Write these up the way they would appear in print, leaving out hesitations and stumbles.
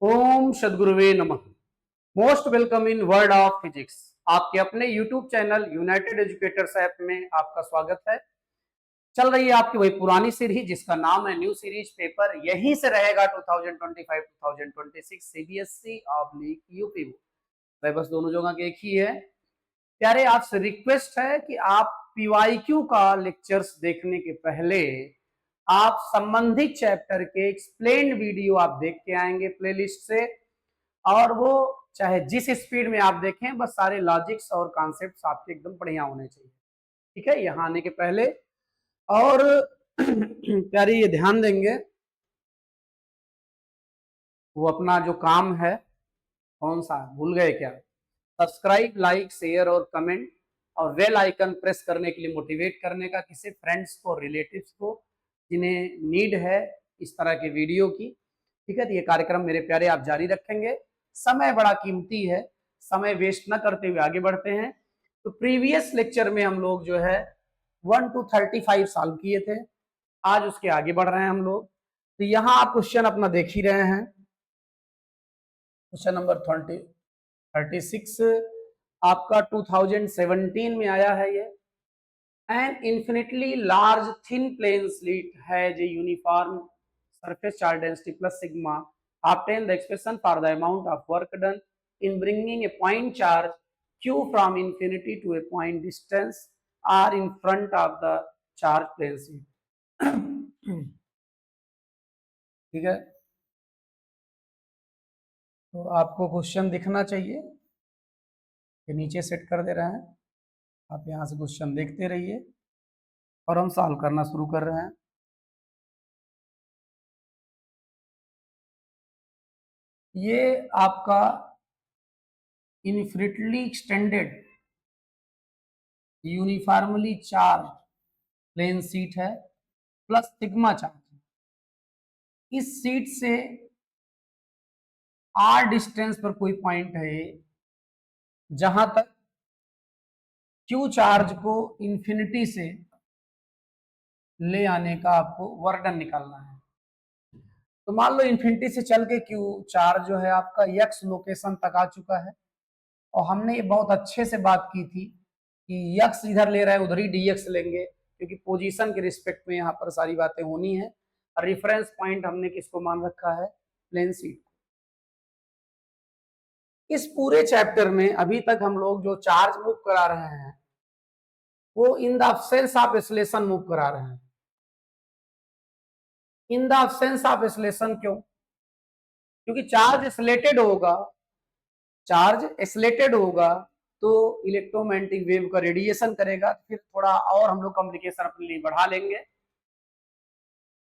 ओम सद्गुरुवे नमः। Most welcome in world of physics. आपके अपने YouTube channel United educators app में आपका स्वागत है। चल रही है आपकी वही पुरानी सीरीज जिसका नाम है न्यू सीरीज पेपर। यहीं से रहेगा 2025-2026 सीबीएसई ऑब्लिक यूपी। भाई बस दोनों जगह के एक ही है। प्यारे आपसे रिक्वेस्ट है कि आप पीवाईक्यू का लेक्चर्स देखने के पहले आप संबंधित चैप्टर के एक्सप्लेन्ड वीडियो आप देख के आएंगे प्लेलिस्ट से, और वो चाहे जिस स्पीड में आप देखें, बस सारे लॉजिक्स और कॉन्सेप्ट्स आपके एकदम बढ़िया होने चाहिए। ठीक है, यहाँ आने के पहले। और प्यारी ये ध्यान देंगे, वो अपना जो काम है कौन सा भूल गए क्या? सब्सक्राइब, लाइक, शेयर और कमेंट और बेल आइकन प्रेस करने के लिए मोटिवेट करने का किसी फ्रेंड्स को, रिलेटिव्स को जिन्हें नीड है इस तरह के वीडियो की। ठीक है, तो ये कार्यक्रम मेरे प्यारे आप जारी रखेंगे। समय बड़ा कीमती है, समय वेस्ट न करते हुए आगे बढ़ते हैं। तो प्रीवियस लेक्चर में हम लोग जो है 1 to 35 साल किए थे, आज उसके आगे बढ़ रहे हैं हम लोग। तो यहाँ आप क्वेश्चन अपना देख ही रहे हैं। क्वेश्चन नंबर 36 आपका 2017 में आया है ये। An infinitely large thin plane slit has a uniform surface charge density plus sigma. Obtain the expression for the amount of work done in bringing a point charge q from infinity to a point distance r in front of the charge plane slit. ठीक है, तो आपको question दिखना चाहिए कि नीचे set कर दे रहे हैं। आप यहाँ से क्वेश्चन देखते रहिए और हम सॉल्व करना शुरू कर रहे हैं। ये आपका infinitely extended uniformly charge plane sheet है प्लस सिग्मा चार्ज। इस सीट से आर डिस्टेंस पर कोई पॉइंट है जहां तक क्यू चार्ज को इंफिनिटी से ले आने का आपको वर्क डन निकालना है। तो मान लो इंफिनिटी से चल के क्यू चार्ज जो है आपका एक्स लोकेशन तक आ चुका है, और हमने ये बहुत अच्छे से बात की थी कि यक्स इधर ले रहा है उधर ही डीएक्स लेंगे, क्योंकि पोजीशन के रिस्पेक्ट में यहाँ पर सारी बातें होनी है। और रेफरेंस पॉइंट हमने किसको मान रखा है? Plane sheet. इस पूरे चैप्टर में अभी तक हम लोग जो चार्ज मूव करा रहे हैं वो in the absence of acceleration move करा रहे हैं। In the absence of acceleration क्यों? क्योंकि चार्ज एक्सलेटेड होगा तो इलेक्ट्रोमैग्नेटिक वेव का रेडिएशन करेगा। फिर थोड़ा और हम लोग कॉम्प्लिकेशन अपने लिए बढ़ा लेंगे।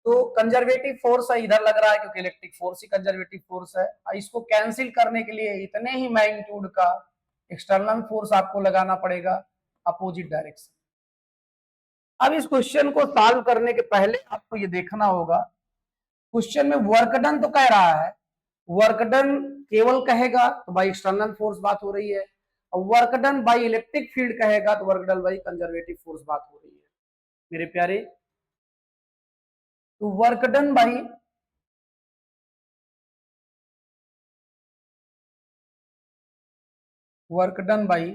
तो कंजर्वेटिव फोर्स है इधर लग रहा है, क्योंकि इलेक्ट्रिक फोर्स ही कंजर्वेटिव फोर्स है। इसको कैंसिल करने के लिए इतने ही मैग्नीट्यूड का एक्सटर्नल फोर्स आपको लगाना पड़ेगा अपोजिट डायरेक्शन। अब इस क्वेश्चन को सॉल्व करने के पहले आपको ये देखना होगा, क्वेश्चन में वर्क डन तो कह रहा है, वर्क डन केवल कहेगा तो बाई एक्सटर्नल फोर्स बात हो रही है, और work done by electric field कहेगा तो work done by conservative force बात हो रही है मेरे प्यारे। तो work done by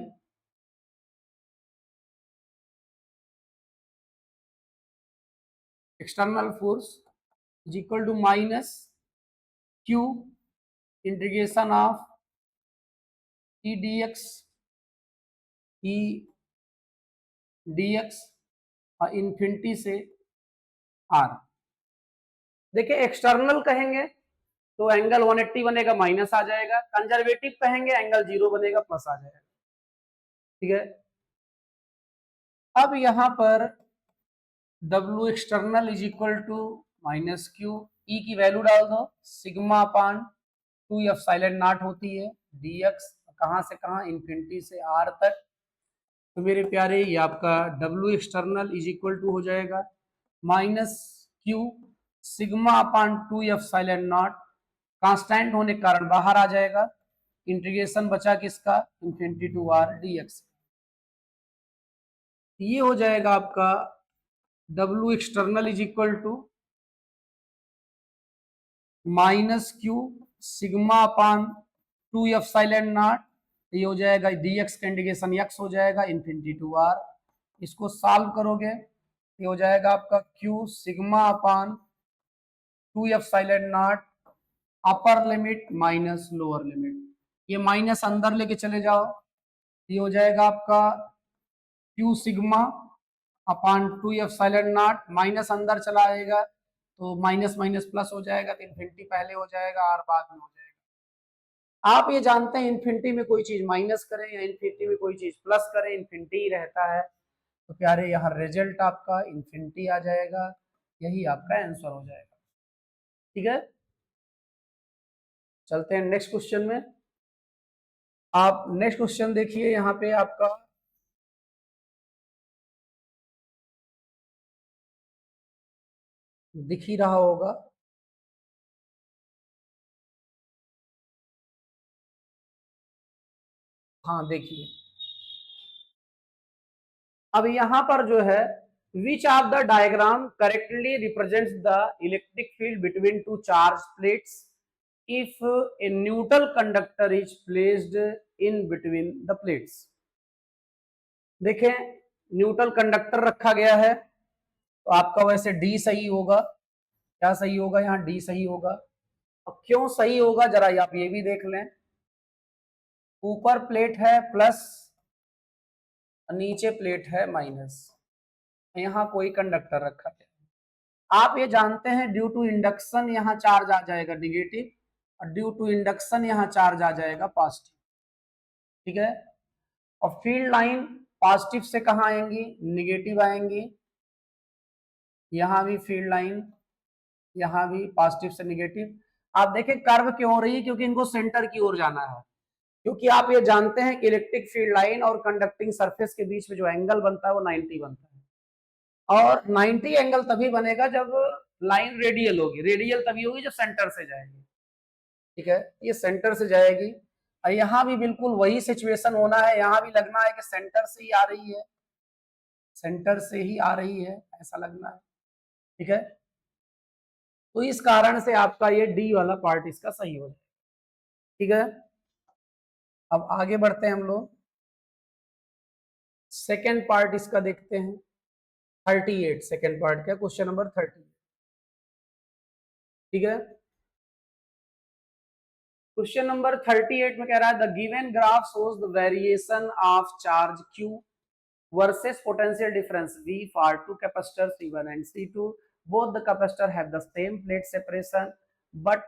external force is equal to minus q integration of E dx infinity से आर। देखिए, एक्सटर्नल कहेंगे तो एंगल 180 बनेगा, माइनस आ जाएगा। कंजर्वेटिव कहेंगे एंगल 0 बनेगा, प्लस आ जाएगा। ठीक है, अब यहां पर W external is equal to minus Q, E की वैल्यू डाल दो, सिग्मा अपान 2 एप्सिलॉन नॉट होती है dx, कहां से कहां? इंफिनिटी से r तक। तो मेरे प्यारे ये आपका W external is equal to हो जाएगा minus q sigma upon 2 epsilon naught, constant होने के कारण बाहर आ जाएगा। इंटीग्रेशन बचा किसका? Infinity to r dx। ये हो जाएगा आपका W external is equal to minus q sigma upon 2 epsilon naught, ये हो जाएगा dx का इंटीग्रेशन x हो जाएगा इन्फिनिटी टू r। इसको सॉल्व करोगे ये हो जाएगा आपका q sigma upon 2 epsilon not upper limit minus lower limit, ये माइनस अंदर लेके चले जाओ, ये हो जाएगा आपका q sigma upon 2 epsilon not, minus अंदर चला आएगा तो माइनस माइनस प्लस हो जाएगा, तो इन्फिनिटी पहले हो जाएगा r बाद में हो जाएगा। आप ये जानते हैं इन्फिनिटी में कोई चीज माइनस करें या इन्फिनिटी में कोई चीज प्लस करें इन्फिनिटी ही रहता है, तो प्यारे यहाँ रिजल्ट आपका इन्फिनिटी आ जाएगा, यही आपका आंसर हो जाएगा। ठीक है, चलते हैं नेक्स्ट क्वेश्चन में। आप नेक्स्ट क्वेश्चन देखिए, यहाँ पे आपका दिख ही रहा होगा, हाँ देखिए अब यहाँ पर जो है which of the diagram correctly represents the electric field between two charge plates if a neutral conductor is placed in between the plates. देखें न्यूट्रल कंडक्टर रखा गया है तो आपका वैसे डी सही होगा, क्या सही होगा, यहाँ डी सही होगा। अब क्यों सही होगा जरा आप ये भी देख लें, ऊपर प्लेट है प्लस, नीचे प्लेट है माइनस, यहाँ कोई कंडक्टर रखा है। आप ये जानते हैं ड्यू टू इंडक्शन यहाँ चार्ज आ जाएगा निगेटिव, और ड्यू टू इंडक्शन यहाँ चार्ज आ जाएगा पॉजिटिव। ठीक है, और फील्ड लाइन पॉजिटिव से कहाँ आएंगी, निगेटिव आएंगी, यहाँ भी फील्ड लाइन, यहाँ भी पॉजिटिव से निगेटिव। आप देखें कर्व क्यों हो रही है, क्योंकि इनको सेंटर की ओर जाना है, क्योंकि आप ये जानते हैं कि इलेक्ट्रिक फील्ड लाइन और कंडक्टिंग सरफेस के बीच में जो एंगल बनता है वो 90 बनता है, और 90 एंगल तभी बनेगा जब लाइन रेडियल होगी, रेडियल तभी होगी जब सेंटर से जाएगी। ठीक है, ये सेंटर से जाएगी, और यहाँ भी बिल्कुल वही सिचुएशन होना है, यहाँ भी लगना है कि सेंटर से ही आ रही है, सेंटर से ही आ रही है ऐसा लगना है। ठीक है, तो इस कारण से आपका ये डी वाला पार्ट इसका सही हो जाएगा। ठीक है, अब आगे बढ़ते हैं हम लोग, सेकेंड पार्ट इसका देखते हैं 38, सेकेंड पार्ट का क्वेश्चन नंबर 30। ठीक है, क्वेश्चन नंबर 38 में कह रहा है the given graph shows the variation of charge q versus potential difference v for two capacitors C1 and C2. Both the capacitor have the same plate separation, but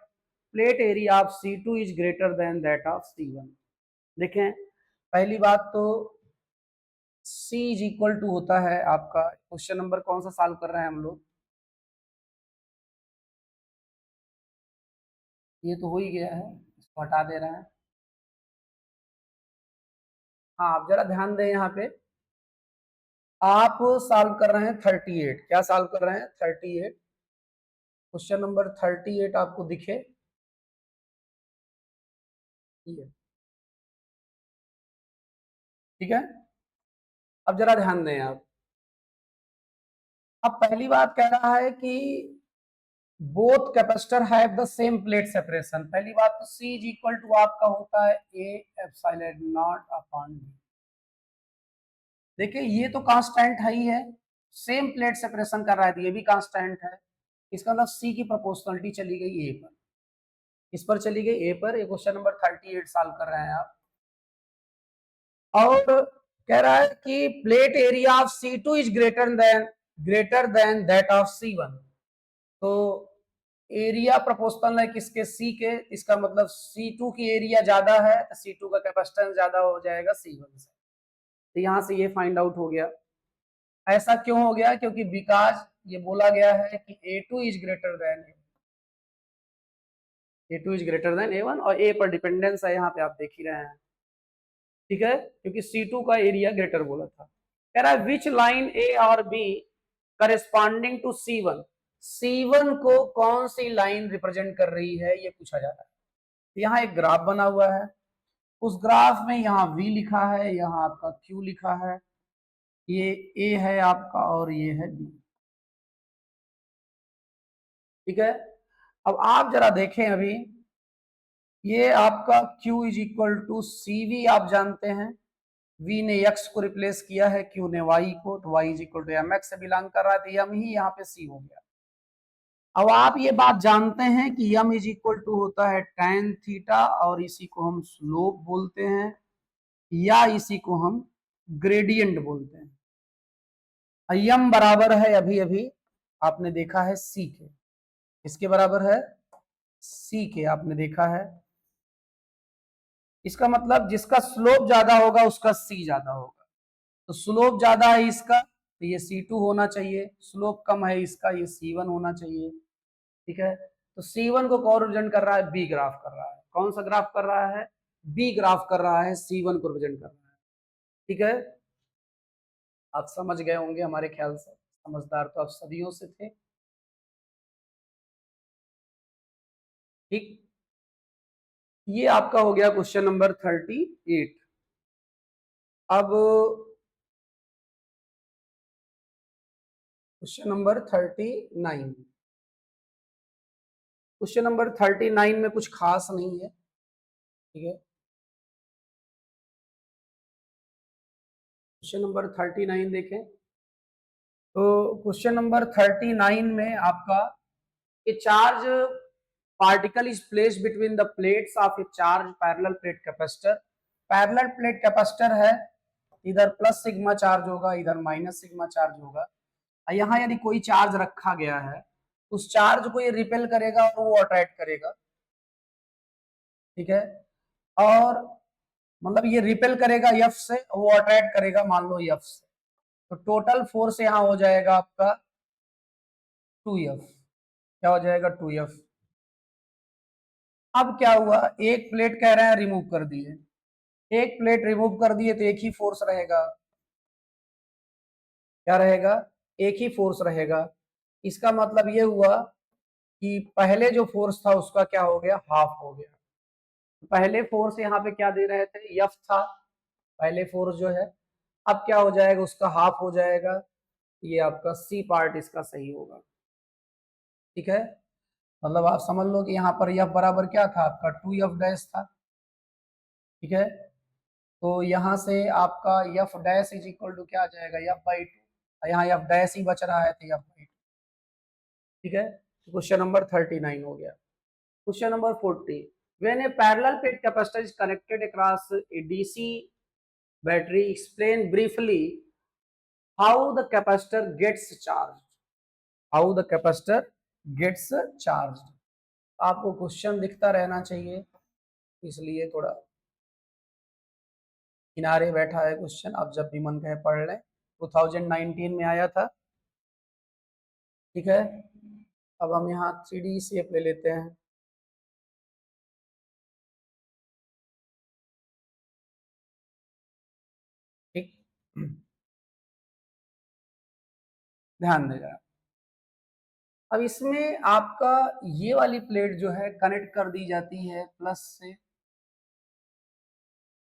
plate area of C2 is greater than that of C1. देखें पहली बात तो C is equal to होता है आपका, question number कौन सा solve कर रहे हैं हम लोग, ये तो हो ही गया है, इसको हटा दे रहे हैं। हाँ आप जरा ध्यान दें, यहाँ पे आप सॉल्व कर रहे हैं 38, क्या सॉल्व कर रहे हैं 38, क्वेश्चन नंबर 38 आपको दिखे ये। ठीक है, अब जरा ध्यान दें आप, अब पहली बात कह रहा है कि both capacitor have the same plate separation. पहली बात तो C इज इक्वल टू आपका होता है A epsilon naught upon B। देखिए ये तो कांस्टेंट है ही है, सेम प्लेट सेपरेशन कर रहा है तो ये भी कांस्टेंट है, इसका मतलब C की प्रोपोर्शनलिटी चली गई A पर, इस पर चली गई A पर। ये क्वेश्चन नंबर 38 सॉल्व कर रहे हैं आप, और कह रहा है कि plate area of C2 is greater than that of C1। तो एरिया प्रोपोर्शनल है किसके, C के, इसका मतलब C2 की एरिया ज्यादा है तो C2 का कैपेसिटेंस ज्यादा हो जाएगा C1 से, तो यहां से ये फाइंड आउट हो गया। ऐसा क्यों हो गया, क्योंकि बिकॉज ये बोला गया है कि A2 is greater than A1 और A पर डिपेंडेंस है, यहाँ पे आप देख ही रहे हैं। ठीक है, क्योंकि C2 का एरिया ग्रेटर बोला था। कह रहा है विच लाइन A और B corresponding to C1, C1 को कौन सी लाइन रिप्रेजेंट कर रही है ये पूछा जा रहा है। यहाँ एक ग्राफ बना हुआ है, उस ग्राफ में यहाँ V लिखा है, यहाँ आपका Q लिखा है, ये A है आपका और ये है B। ठीक है, अब आप जरा देखें अभी ये आपका Q is equal to CV आप जानते हैं, V ने x को रिप्लेस किया है, Q ने y को, तो y is equal to mx से बिलोंग कर रहा है, तो m ही यहाँ पे C हो गया। अब आप ये बात जानते हैं कि m इज इक्वल टू होता है tan थीटा, और इसी को हम स्लोप बोलते हैं या इसी को हम ग्रेडियंट बोलते हैं। m बराबर है अभी अभी आपने देखा है c के, इसके बराबर है c के, आपने देखा है। इसका मतलब जिसका स्लोप ज्यादा होगा उसका c ज्यादा होगा, तो स्लोप ज्यादा है इसका तो ये C2 होना चाहिए, स्लोप कम है इसका ये C1 होना चाहिए। ठीक है, तो C1 को कौन रिप्रेजेंट कर रहा है? B ग्राफ कर रहा है। कौन सा ग्राफ कर रहा है? B ग्राफ कर रहा है, C1 को रिप्रेजेंट कर रहा है। ठीक है, आप समझ गए होंगे हमारे ख्याल से, समझदार तो आप सदियों से थे। ठीक, ये आपका हो गया क्वेश्चन नंबर 38। अब क्वेश्चन नंबर 39। क्वेश्चन नंबर 39 में कुछ खास नहीं है। ठीक है, क्वेश्चन नंबर 39 देखें, तो क्वेश्चन नंबर 39 में आपका ए charge particle is placed between the plates of A charge parallel plate capacitor. Parallel plate capacitor है, इधर प्लस सिग्मा चार्ज होगा, इधर माइनस सिग्मा चार्ज होगा। यहाँ यदि कोई चार्ज रखा गया है, उस चार्ज को ये रिपेल करेगा और वो अट्रैक्ट करेगा। ठीक है, और मतलब ये रिपेल करेगा F से, वो अट्रैक्ट करेगा मान लो F से, तो टोटल फोर्स यहाँ हो जाएगा आपका 2F। क्या हो जाएगा? 2F। अब क्या हुआ, एक प्लेट कह रहे हैं रिमूव कर दिए, एक प्लेट रिमूव कर दिए तो एक ही फोर्स रहेगा। क्या रहेगा? एक ही फोर्स रहेगा। इसका मतलब ये हुआ कि पहले जो फोर्स था उसका क्या हो गया? हाफ हो गया। पहले फोर्स यहाँ पे क्या दे रहे थे? F था पहले फोर्स जो है, अब क्या हो जाएगा? उसका हाफ हो जाएगा। ये आपका C पार्ट इसका सही होगा। ठीक है, मतलब आप समझ लो कि यहाँ पर F बराबर क्या था आपका? 2F डैश था। ठीक है, तो यहाँ से आपका F dash is equal to क्या आ जाएगा? F/2। यहाँ F डैश ही बच रहा है तो F/2। ठीक है, क्वेश्चन नंबर 39 हो गया। Question number 40, when a parallel plate capacitor is connected across a DC battery, explain briefly how the capacitor gets charge. How the capacitor gets charge. आपको क्वेश्चन दिखता रहना चाहिए, इसलिए थोड़ा किनारे बैठा है क्वेश्चन, अब जब भी मन कहे पढ़ लें। 2019 में आया था। ठीक है, अब हम यहाँ 3D शेप ले लेते हैं। ठीक, ध्यान देगा। अब इसमें आपका ये वाली प्लेट जो है कनेक्ट कर दी जाती है प्लस से,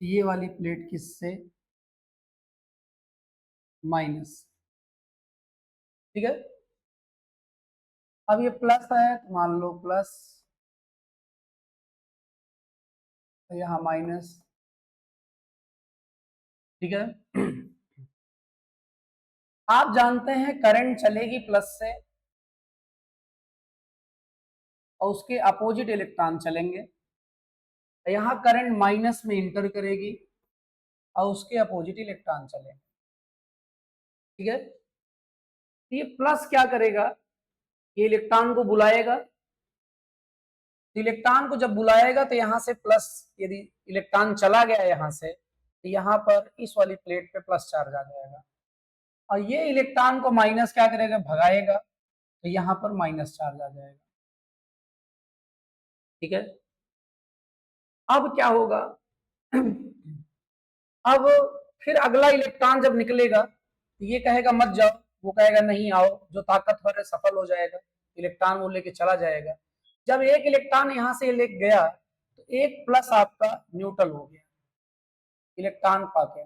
ये वाली प्लेट किससे? माइनस। ठीक है, अब ये प्लस है तो मान लो प्लस, तो यहाँ माइनस। ठीक है, आप जानते हैं करंट चलेगी प्लस से और उसके अपोजिट इलेक्ट्रॉन चलेंगे। यहाँ करंट माइनस में इंटर करेगी और उसके अपोजिट इलेक्ट्रॉन चलेंगे। ठीक है, तो ये प्लस क्या करेगा? ये इलेक्ट्रॉन को बुलाएगा, तो इलेक्ट्रॉन को जब बुलाएगा तो यहाँ से प्लस, यदि इलेक्ट्रॉन चला गया यहाँ से तो यहाँ पर इस वाली प्लेट पे प्लस चार्ज आ जाएगा, और ये इलेक्ट्रॉन को माइनस क्या करेगा? भगाएगा, तो यहाँ पर माइनस चार्ज आ जाएगा। ठीक है, अब क्या होगा? अब फिर अगला इलेक्ट्रॉन जब निकलेगा तो ये कहेगा मत जाओ, वो कहेगा नहीं आओ, जो ताकतवर है सफल हो जाएगा, इलेक्ट्रॉन वो लेके चला जाएगा। जब एक इलेक्ट्रॉन यहां से ले गया तो एक प्लस आपका न्यूट्रल हो गया इलेक्ट्रॉन पाके,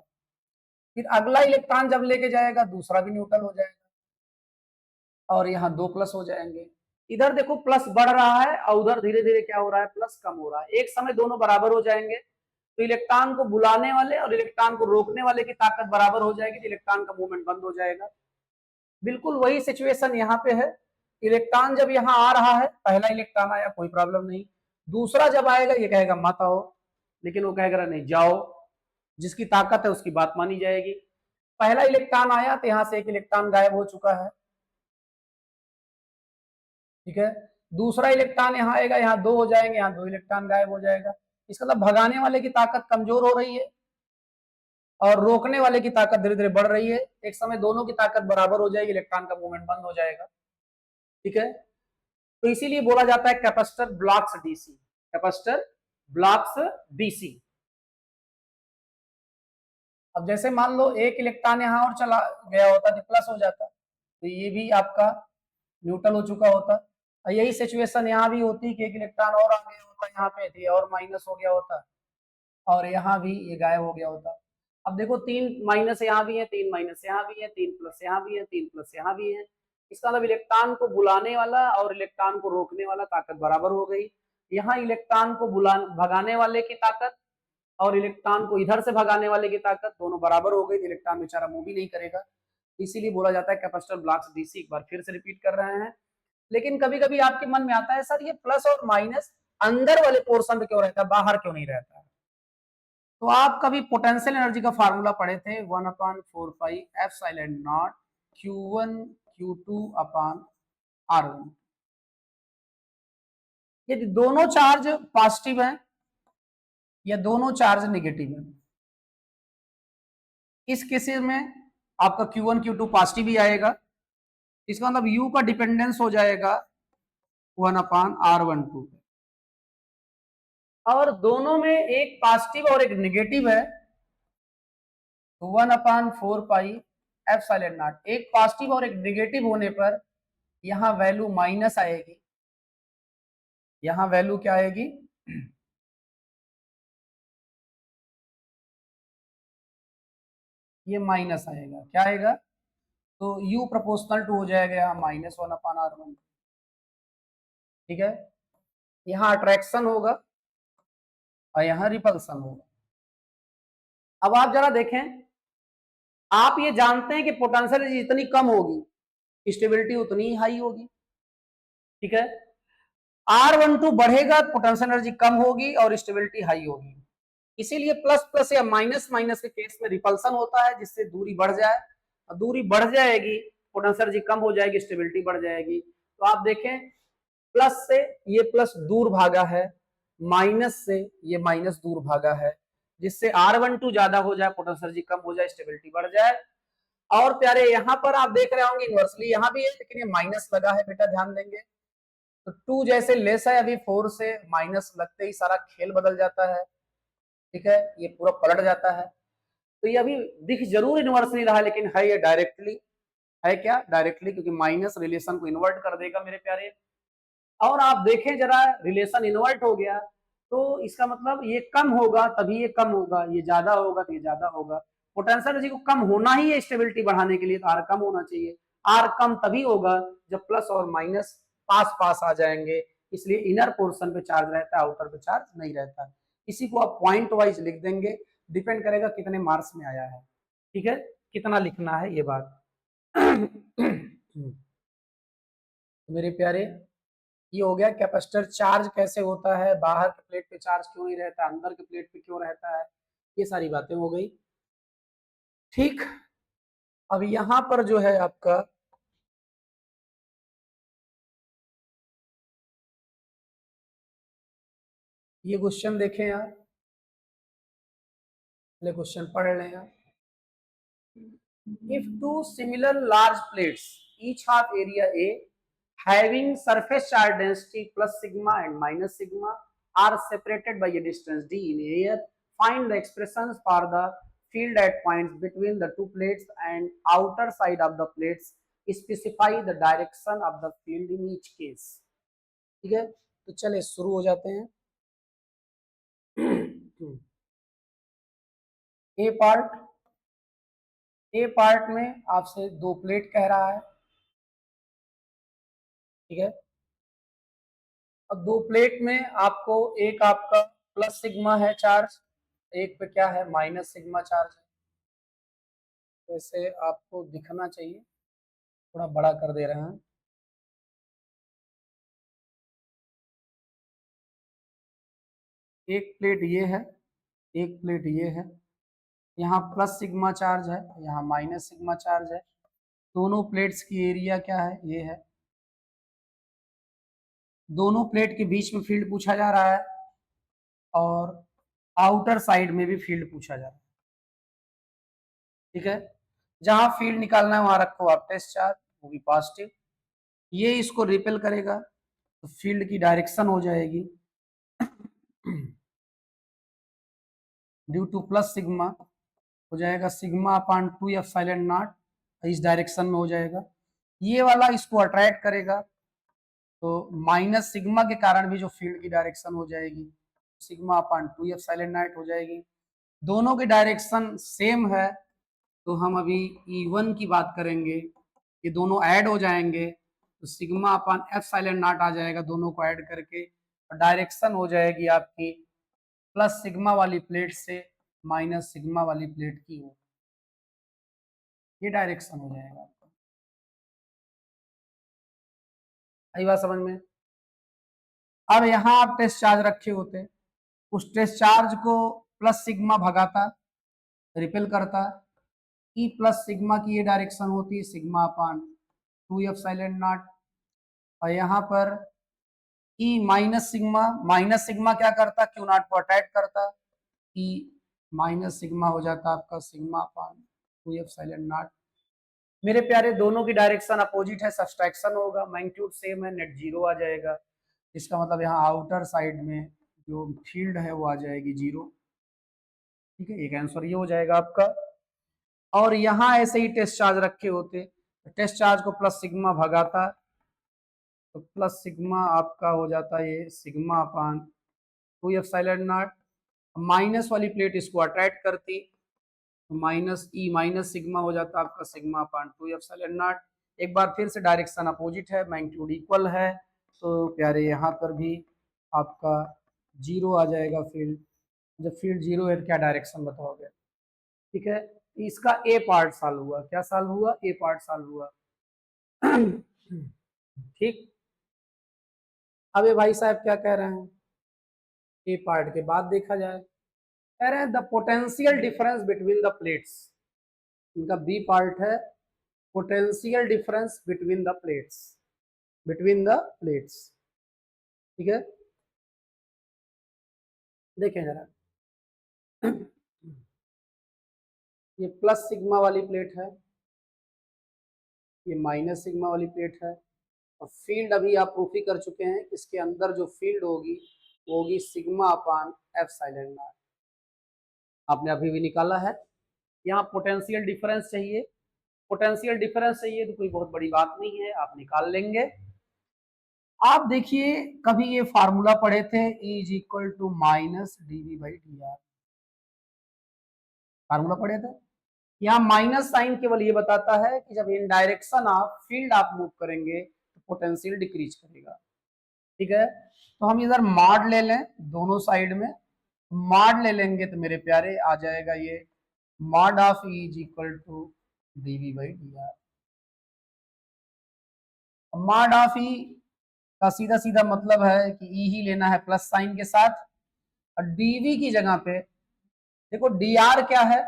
फिर अगला इलेक्ट्रॉन जब लेके जाएगा दूसरा भी न्यूट्रल हो जाएगा, और यहाँ दो प्लस हो जाएंगे। इधर देखो प्लस बढ़ रहा है और उधर धीरे धीरे क्या हो रहा है, प्लस कम हो रहा है। एक समय दोनों बराबर हो जाएंगे तो इलेक्ट्रॉन को बुलाने वाले और इलेक्ट्रॉन को रोकने वाले की ताकत बराबर हो जाएगी, तो इलेक्ट्रॉन का मूवमेंट बंद हो जाएगा। बिल्कुल वही सिचुएशन यहाँ पे है। इलेक्ट्रॉन जब यहाँ आ रहा है, पहला इलेक्ट्रॉन आया कोई प्रॉब्लम नहीं, दूसरा जब आएगा ये कहेगा मत आओ, लेकिन वो कहेगा नहीं जाओ, जिसकी ताकत है उसकी बात मानी जाएगी। पहला इलेक्ट्रॉन आया तो यहाँ से एक इलेक्ट्रॉन गायब हो चुका है, ठीक है। दूसरा इलेक्ट्रॉन यहाँ आएगा, यहाँ दो हो जाएंगे, यहाँ दो इलेक्ट्रॉन गायब हो जाएगा। इसका मतलब भगाने वाले की ताकत कमजोर हो रही है और रोकने वाले की ताकत धीरे धीरे बढ़ रही है। एक समय दोनों की ताकत बराबर हो जाएगी, इलेक्ट्रॉन का मूवमेंट बंद हो जाएगा, ठीक है। तो इसीलिए बोला जाता है capacitor blocks DC, capacitor blocks DC. अब जैसे मान लो एक इलेक्ट्रॉन यहाँ और चला गया होता तो प्लस हो जाता, तो ये भी आपका न्यूट्रल हो चुका होता। और यही सिचुएशन यहाँ भी होती कि एक इलेक्ट्रॉन और आ गया होता यहाँ पे, तो और माइनस हो गया होता और यहाँ भी ये गायब हो गया होता। अब देखो तीन माइनस यहाँ भी है, तीन माइनस यहाँ भी है, तीन प्लस यहाँ भी है, तीन प्लस यहाँ भी है। इसका मतलब इलेक्ट्रॉन को बुलाने वाला और इलेक्ट्रॉन को रोकने वाला ताकत बराबर हो गई। यहाँ इलेक्ट्रॉन को भगाने वाले की ताकत और इलेक्ट्रॉन को इधर से भगाने वाले की ताकत दोनों बराबर हो गई, इलेक्ट्रॉन बेचारा मूव भी नहीं करेगा। इसीलिए बोला जाता है कैपेसिटर ब्लॉक्स डीसी। एक बार फिर से रिपीट कर रहे हैं। लेकिन कभी कभी आपके मन में आता है सर ये प्लस और माइनस अंदर वाले पोर्शन पे क्यों रहता है, बाहर क्यों नहीं रहता है? तो आप कभी पोटेंशियल एनर्जी का फार्मूला पढ़े थे, 1/4 epsilon not Q1 Q2 upon R1। यदि दोनों चार्ज पॉजिटिव हैं या दोनों चार्ज नेगेटिव हैं, इस केसेस में आपका Q1 Q2 पॉजिटिव ही आएगा। इसका मतलब U का डिपेंडेंस हो जाएगा 1/R12 पे। और दोनों में एक पॉजिटिव और एक नेगेटिव है, तो 1/4 एप्सिलॉन नॉट। एक पॉजिटिव और एक नेगेटिव होने पर यहां वैल्यू माइनस आएगी, यहां वैल्यू क्या आएगी, ये माइनस आएगा। क्या आएगा, तो U प्रोपोर्शनल टू हो जाएगा यहाँ -1/R1, ठीक है। यहाँ अट्रैक्शन होगा और यहाँ रिपल्सन होगा। अब आप जरा देखें, आप ये जानते हैं कि पोटेंशियल जितनी कम होगी स्टेबिलिटी उतनी ही हाई होगी, ठीक है। R12 बढ़ेगा, पोटेंशियल एनर्जी कम होगी और स्टेबिलिटी हाई होगी। इसीलिए प्लस प्लस या माइनस माइनस के केस में रिपल्सन होता है, जिससे दूरी बढ़ जाए, और दूरी बढ़ जाएगी पोटेंशियल एनर्जी कम हो जाएगी, स्टेबिलिटी बढ़ जाएगी। तो आप देखें प्लस से ये प्लस दूर भागा है, माइनस से ये माइनस दूर भागा है, जिससे R12 ज्यादा हो जाए, पोटेंशियल एनर्जी कम हो जाए, स्टेबिलिटी बढ़ जाए। और प्यारे यहाँ पर आप देख रहे होंगे इनवर्सली यहाँ भी है, लेकिन ये माइनस लगा है बेटा, ध्यान देंगे। तो 2 जैसे लेस है, अभी 4 से माइनस लगते ही सारा खेल बदल जाता है, ठीक है, ये पूरा पलट जाता है। तो ये अभी दिख जरूर इनवर्स नहीं रहा, लेकिन है ये डायरेक्टली, है क्या, डायरेक्टली, क्योंकि माइनस रिलेशन को इन्वर्ट कर देगा मेरे प्यारे। और आप देखें जरा, रिलेशन इन्वर्ट हो गया तो इसका मतलब ये कम होगा तभी ये कम होगा, ये ज्यादा होगा तो ये ज्यादा होगा। पोटेंशियल एनर्जी को कम होना ही है स्टेबिलिटी बढ़ाने के लिए, तो आर कम होना चाहिए। आर कम तभी होगा जब प्लस और माइनस पास पास आ जाएंगे, इसलिए इनर पोर्शन पे चार्ज रहता है, आउटर पे चार्ज नहीं रहता। इसी को आप पॉइंट वाइज लिख देंगे, डिपेंड करेगा कितने मार्क्स में आया है, ठीक है, कितना लिखना है ये बात। मेरे प्यारे, ये हो गया कैपेसिटर चार्ज कैसे होता है, बाहर के प्लेट पे चार्ज क्यों नहीं रहता, अंदर के प्लेट पे क्यों रहता है, ये सारी बातें हो गई, ठीक। अब यहां पर जो है आपका ये क्वेश्चन देखें यार, क्वेश्चन पढ़ लें यार। If two similar large plates each have area A having surface charge density plus sigma and minus sigma are separated by a distance d in air, find the expressions for the field at points between the two plates and outer side of the plates, specify the direction of the field in each case, ठीक है। तो चले शुरू हो जाते हैं। ए part में आपसे दो प्लेट कह रहा है, ठीक है। अब दो प्लेट में आपको एक आपका प्लस सिग्मा है चार्ज, एक पे क्या है माइनस सिग्मा चार्ज है। तो इसे आपको दिखना चाहिए, थोड़ा बड़ा कर दे रहे हैं। एक प्लेट ये है, एक प्लेट ये है, यहाँ प्लस सिग्मा चार्ज है, यहाँ माइनस सिग्मा चार्ज है। दोनों प्लेट्स की एरिया क्या है, ये है। दोनों प्लेट के बीच में फील्ड पूछा जा रहा है और आउटर साइड में भी फील्ड पूछा जा रहा है। ठीक है, जहां फील्ड निकालना है वहां रखो आप टेस्ट चार्ज, वो भी पॉजिटिव। ये इसको रिपेल करेगा तो फील्ड की डायरेक्शन हो जाएगी ड्यू टू प्लस सिग्मा, हो जाएगा सिग्मा अपान 2 एप्सिलॉन नॉट, इस डायरेक्शन में हो जाएगा। ये वाला इसको अट्रैक्ट करेगा तो माइनस सिग्मा के कारण भी जो फील्ड की डायरेक्शन हो जाएगी सिग्मा अपान 2 एप्सिलॉन नॉट हो जाएगी। दोनों की डायरेक्शन सेम है तो हम अभी E1 की बात करेंगे, ये दोनों ऐड हो जाएंगे तो सिग्मा अपान एप्सिलॉन नॉट आ जाएगा दोनों को ऐड करके, और डायरेक्शन हो जाएगी आपकी प्लस सिग्मा वाली प्लेट से माइनस सिग्मा वाली प्लेट की ओर। ये डायरेक्शन हो जाएगा आपका। आई बात समझ में? अब यहाँ आप टेस्ट चार्ज रखे होते, उस टेस्ट चार्ज को प्लस सिग्मा भगाता, रिपेल करता। ई प्लस सिग्मा की ये डायरेक्शन होती है सिग्मा अपान 2 एप्सिलॉन नॉट, और यहाँ पर ई माइनस सिग्मा क्या करता, क्यू नॉट को अटैक करता, ई माइनस सिग्मा हो जाता आपका सिग्मा अपान 2 एप्सिलॉन नॉट। मेरे प्यारे दोनों की डायरेक्शन अपोजिट है, सब्सट्रैक्शन होगा, मैग्नीट्यूड सेम है, नेट जीरो आ जाएगा। इसका मतलब यहाँ आउटर साइड में जो फील्ड है वो आ जाएगी जीरो। ठीक है, एक आंसर ये हो जाएगा आपका। और यहाँ ऐसे ही टेस्ट चार्ज रखे होते, टेस्ट चार्ज को प्लस सिग्मा भगाता तो प्लस सिग्मा आपका हो जाता है ये sigma upon 2 epsilon not. Minus वाली प्लेट इसको अट्रैक्ट करती तो माइनस ई माइनस सिग्मा हो जाता आपका सिग्मा अपान 2 एप्सिलॉन नॉट। एक बार फिर से डायरेक्शन अपोजिट है, मैग्नीट्यूड इक्वल है, तो प्यारे यहाँ पर भी आपका जीरो आ जाएगा फील्ड। जब फील्ड जीरो है तो क्या डायरेक्शन बताओगे? ठीक है, इसका ए पार्ट सॉल्व हुआ। क्या सॉल्व हुआ? ए पार्ट सॉल्व हुआ। ठीक, अब ये भाई साहब क्या कह रहे हैं, ए पार्ट के बाद देखा जाए। कह रहे हैं the potential difference between the plates, इनका बी पार्ट है potential difference between the plates, between the plates. ठीक है, देखें जरा ये प्लस सिग्मा वाली प्लेट है, ये माइनस सिग्मा वाली प्लेट है, और फील्ड अभी आप प्रूफ ही कर चुके हैं, इसके अंदर जो फील्ड होगी वो होगी सिग्मा अपान एप्सिलॉन नॉट, आपने अभी भी निकाला है। यहाँ पोटेंशियल डिफरेंस चाहिए, पोटेंशियल डिफरेंस चाहिए तो कोई बहुत बड़ी बात नहीं है, आप निकाल लेंगे। आप देखिए कभी ये फार्मूला पढ़े थे, E is equal to minus dV by dr, formula पढ़े थे। यहाँ माइनस साइन केवल ये बताता है कि जब इन डायरेक्शन ऑफ फील्ड आप मूव करेंगे तो पोटेंशियल डिक्रीज करेगा। ठीक है, तो हम इधर मॉड ले लें दोनों साइड में, मॉड ले लेंगे तो मेरे प्यारे आ जाएगा ये mod of E is equal to dV by dr। Mod of E का सीधा सीधा मतलब है कि E ही लेना है प्लस साइन के साथ, और dV की जगह पे देखो dr क्या है,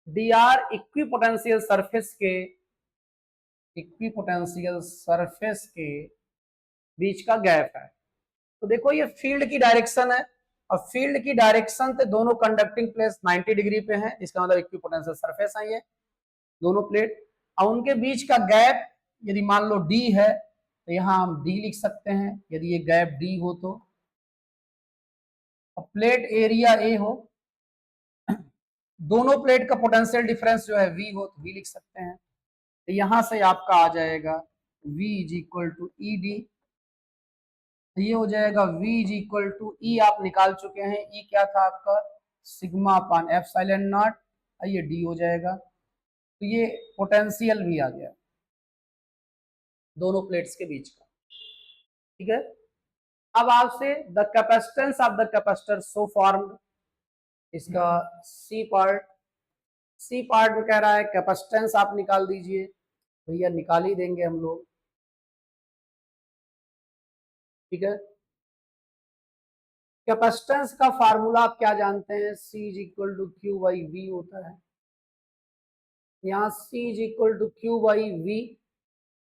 dr इक्विपोटेंशियल सरफेस के, इक्विपोटेंशियल सरफेस के बीच का गैप है। तो देखो ये फील्ड की डायरेक्शन है, और फील्ड की डायरेक्शन से दोनों कंडक्टिंग प्लेट्स 90 डिग्री पे हैं, इसका मतलब इक्विपोटेंशियल सरफेस है ये दोनों प्लेट, और उनके बीच का गैप यदि मान लो d है तो यहाँ हम d लिख सकते हैं यदि ये गैप d हो तो, और प्लेट एरिया a हो, दोनों प्लेट का पोटेंशियल डिफरेंस जो है v हो तो v लिख सकते हैं। तो यहां से आपका आ जाएगा v is equal to E d, ये हो जाएगा v is equal to E, आप निकाल चुके हैं e क्या था आपका सिग्मा अपान एप्सिलॉन नॉट, ये d हो जाएगा। तो ये पोटेंशियल भी आ गया दोनों प्लेट्स के बीच का। ठीक है, अब आपसे the capacitance of the capacitor so formed, इसका सी पार्ट में कह रहा है कैपेसिटेंस आप निकाल दीजिए, भैया निकाल ही देंगे हम लोग, ठीक है। कैपेसिटेंस का फार्मूला आप क्या जानते हैं, C is equal to q by V होता है। यहाँ C is equal to q by V,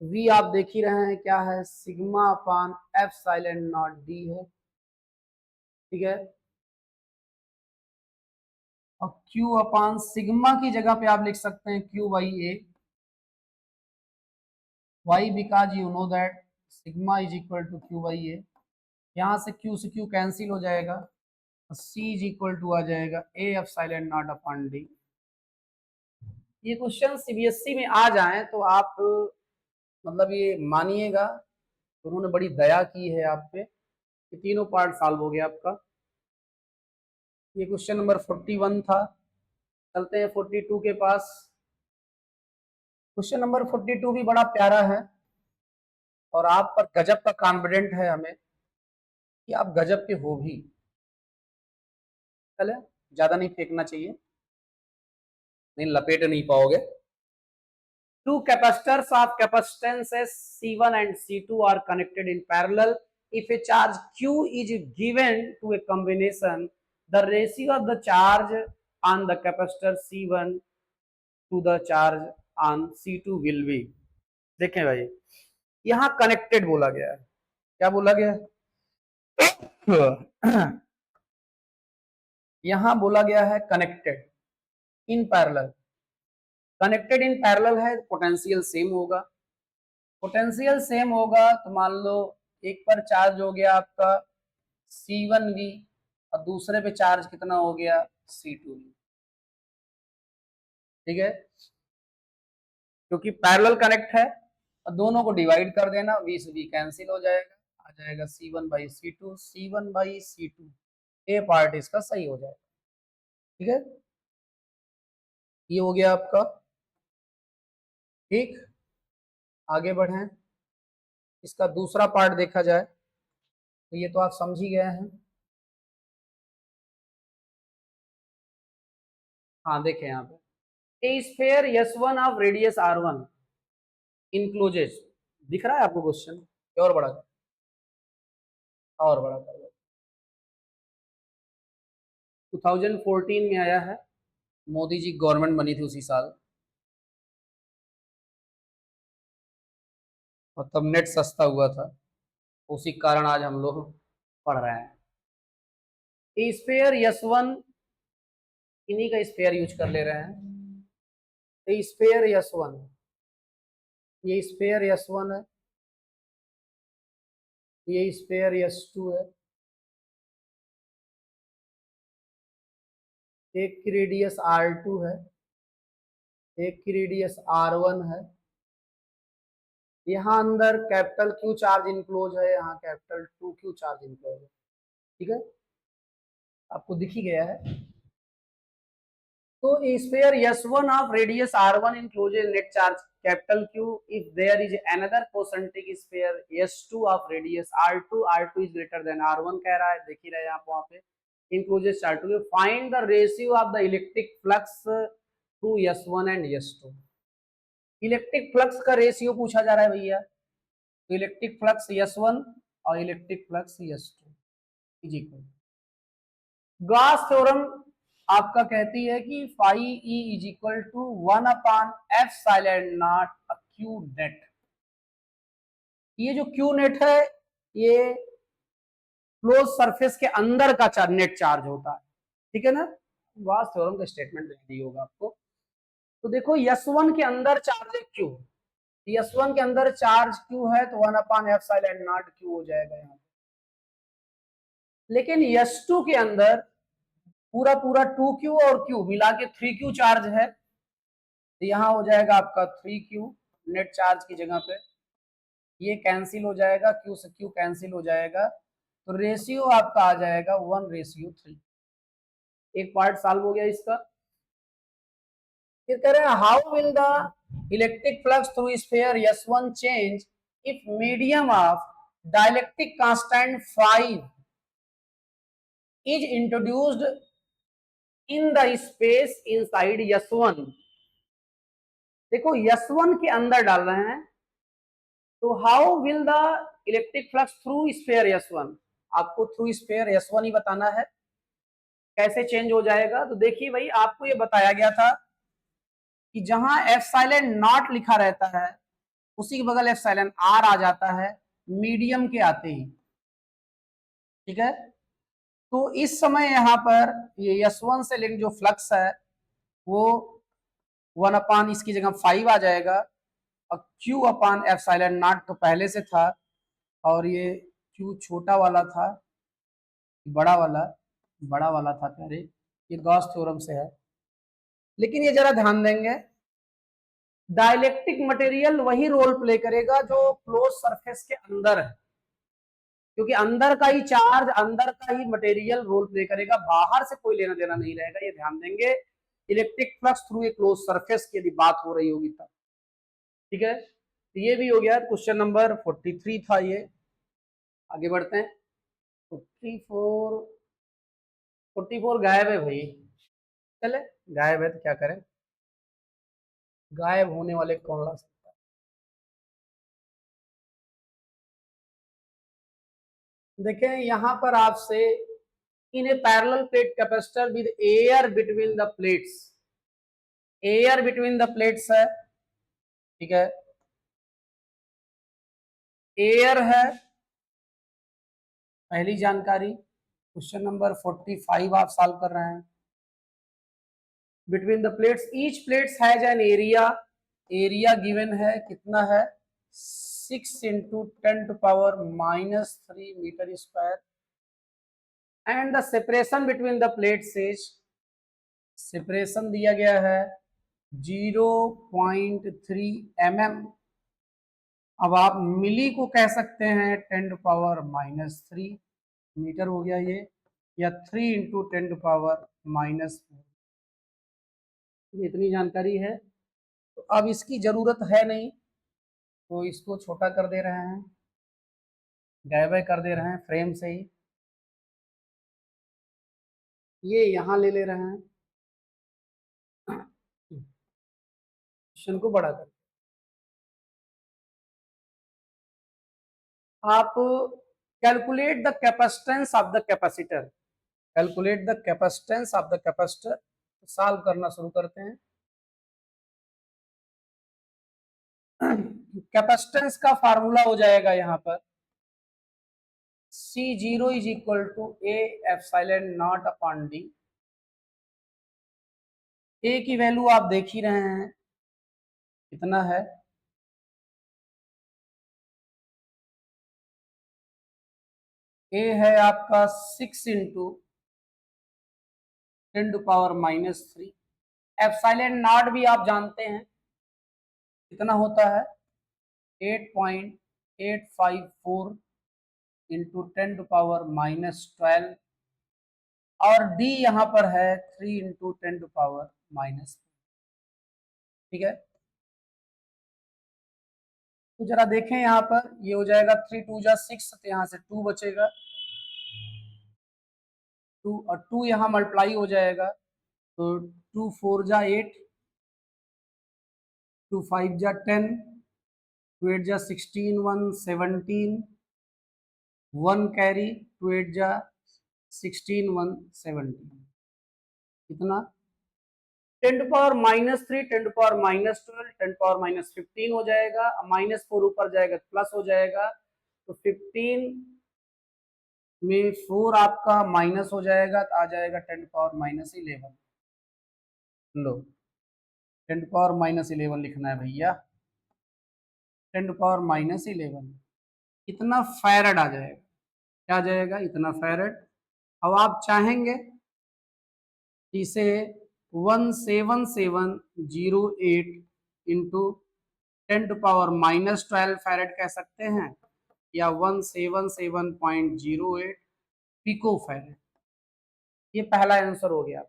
V आप देख ही रहे हैं क्या है, sigma upon F silent naught d है, ठीक है। और Q अपान सिग्मा की जगह पे आप लिख सकते हैं Q by A, why because you know that sigma is equal to Q by A, यहाँ से Q कैंसिल हो जाएगा, C इज इक्वल टू आ जाएगा A F silent naught upon D. ये क्वेश्चन सीबीएसई में आ जाए तो आप मतलब ये मानिएगा उन्होंने बड़ी दया की है आप पे, ये तीनों पार्ट सॉल्व हो गया आपका। ये क्वेश्चन नंबर 41 था। चलते हैं 42 के पास। क्वेश्चन नंबर 42 भी बड़ा प्यारा है और आप पर गजब का कॉन्फिडेंट है हमें कि आप गजब के हो भी। चले, ज्यादा नहीं फेंकना चाहिए, नहीं लपेट नहीं पाओगे। Two capacitors of capacitances C1 and C2 are connected in parallel. If a charge Q is given to a combination, the ratio of the charge on the capacitor C1 to the charge on C2 will be। देखें भाई, यहाँ connected बोला गया है, क्या बोला गया है यहाँ बोला गया है connected in parallel. Connected in parallel है, पोटेंशियल सेम होगा, पोटेंशियल सेम होगा तो मान लो एक पर चार्ज हो गया आपका C1V और दूसरे पे चार्ज कितना हो गया C2V, ठीक है। क्योंकि पैरेलल कनेक्ट है और दोनों को डिवाइड कर देना, V से V कैंसिल हो जाएगा, आ जाएगा C1 by C2, C1 by C2, A part इसका सही हो जाएगा, ठीक है। ये हो गया आपका, ठीक। आगे बढ़ें, इसका दूसरा पार्ट देखा जाए तो ये तो आप समझ ही गए हैं। हाँ देखें यहाँ पे ए sphere S1 of radius R1 इनक्लोजेस, दिख रहा है आपको क्वेश्चन, और बड़ा कर, और बड़ा कर 2014 में आया है, मोदी जी गवर्नमेंट बनी थी उसी साल, और तब नेट सस्ता हुआ था, उसी कारण आज हम लोग पढ़ रहे हैं। ए स्फीयर S1, इन्हीं का स्फीयर यूज कर ले रहे हैं। ए स्फीयर S1, ये स्फीयर S1 है, ये स्फीयर S2 है, एक की रेडियस R2 है, एक की रेडियस R1 है। यहाँ अंदर कैपिटल Q चार्ज इनक्लोज है, यहाँ कैपिटल 2Q चार्ज इनक्लोज है, ठीक है, आपको दिख ही गया है। तो sphere S1 of radius R1 encloses net charge capital Q if there is another concentric sphere S2 of radius R2, R2 is greater than R1 कह रहा है, देख ही रहे हैं आप वहां पे, encloses R2। find the ratio of the electric flux to S1 and S2। Electric flux का रेशियो पूछा जा रहा है भैया, तो इलेक्ट्रिक फ्लक्स S1 और electric flux S2 is equal, Gauss theorem आपका कहती है कि phi E is equal to 1 upon F silent naught uh q net. ये जो क्यू नेट है ये क्लोज सरफेस के अंदर का नेट चार्ज होता है, ठीक है ना, गॉस थ्योरम का स्टेटमेंट दे दी होगा आपको। तो देखो S1 के अंदर चार्ज है Q, S1 के अंदर चार्ज Q है तो 1 upon F silent not Q हो जाएगा यहाँ, लेकिन S2 के अंदर पूरा पूरा 2Q और Q मिला के 3Q चार्ज है, तो यहाँ हो जाएगा आपका 3Q नेट चार्ज की जगह पे, ये कैंसिल हो जाएगा, Q से Q कैंसिल हो जाएगा, तो रेशियो आपका आ जाएगा 1:3। एक पार्ट सॉल्व हो गया इसका। फिर कह रहे हैं how will the electric flux through sphere S1 change if medium of dielectric constant 5 is introduced in the space inside S1। देखो S1 के अंदर डाल रहे हैं, तो how will the electric flux through sphere S1, आपको थ्रू स्फीयर S1 ही बताना है कैसे चेंज हो जाएगा। तो देखिए भाई, आपको ये बताया गया था कि जहां एप्सिलॉन नॉट लिखा रहता है उसी के बगल एप्सिलॉन आर आ जाता है मीडियम के आते ही, ठीक है। तो इस समय यहाँ पर ये S1 से लिंक जो फ्लक्स है वो 1 अपान इसकी जगह 5 आ जाएगा, और Q अपान एप्सिलॉन नॉट तो पहले से था, और ये Q छोटा वाला था, बड़ा वाला था पहले, ये गॉस थ्योरम से है। लेकिन ये जरा ध्यान देंगे, डाइलेक्ट्रिक मटेरियल वही रोल प्ले करेगा जो क्लोज सरफेस के अंदर है, क्योंकि अंदर का ही चार्ज, अंदर का ही मटेरियल रोल प्ले करेगा, बाहर से कोई लेना देना नहीं रहेगा, ये ध्यान देंगे। Electric flux through a close surface की यदि बात हो रही होगी तब, ठीक है। तो ये भी हो गया, क्वेश्चन नंबर 43 था ये। आगे बढ़ते हैं। 44 गायब है भाई, चले गायब है तो क्या करें, गायब होने वाले कौन ला सकता है। देखें यहाँ पर आपसे, in a parallel plate capacitor with air between the plates, air between the plates है, ठीक है, एयर है, पहली जानकारी। क्वेश्चन नंबर 45 आप सॉल्व कर रहे हैं। Between the plates, each plates has an area, area given है, कितना है 6 into 10⁻³ metre square, and the separation between the plates is, separation दिया गया है 0.3 mm। अब आप मिली को कह सकते हैं 10⁻³ मीटर हो गया ये, या 3 इंटू 10⁻⁻⁴, ये इतनी जानकारी है। तो अब इसकी जरूरत है नहीं, तो इसको छोटा कर दे रहे हैं, गायब कर दे रहे हैं फ्रेम से ही, ये यहां ले ले रहे हैं, क्वेश्चन को बड़ा कर, आप calculate the capacitance of the capacitor, calculate the capacitance of the capacitor, solve करना शुरू करते हैं। कैपेसिटेंस का फार्मूला हो जाएगा यहाँ पर C0 is equal to A epsilon naught upon D। A की वैल्यू आप देख ही रहे हैं कितना है, A है आपका 6 इंटू 10⁻⁻3। एप्सिलॉन नॉट भी आप जानते हैं कितना होता है 8.854 इंटू 10⁻⁻12, और D यहाँ पर है 3 इंटू 10⁻⁻, ठीक है। तो जरा देखें यहाँ पर, ये हो जाएगा 3 2 जा 6, तो यहाँ से 2 बचेगा, 2 और 2 यहाँ मल्टीप्लाई हो जाएगा, तो 2 4 जा 8, 2 5 जा 10, 2 8 जा 16, 1 17, 1 कैरी, 2 8 जा 16, 1 17, कितना 10⁻⁻3, 10⁻⁻12, 10⁻⁻15 हो जाएगा, -4 ऊपर जाएगा प्लस हो जाएगा, तो 15 में 4 आपका माइनस हो जाएगा, तो आ जाएगा 10⁻⁻11। लो 10⁻⁻11 लिखना है भैया, 10⁻⁻11 इतना फैरड आ जाएगा, क्या आ जाएगा इतना फैरड। अब आप चाहेंगे इसे 17708 इंटू 10⁻⁻12 फैरड कह सकते हैं, या 177.08 पिको फैरड। ये पहला आंसर हो गया।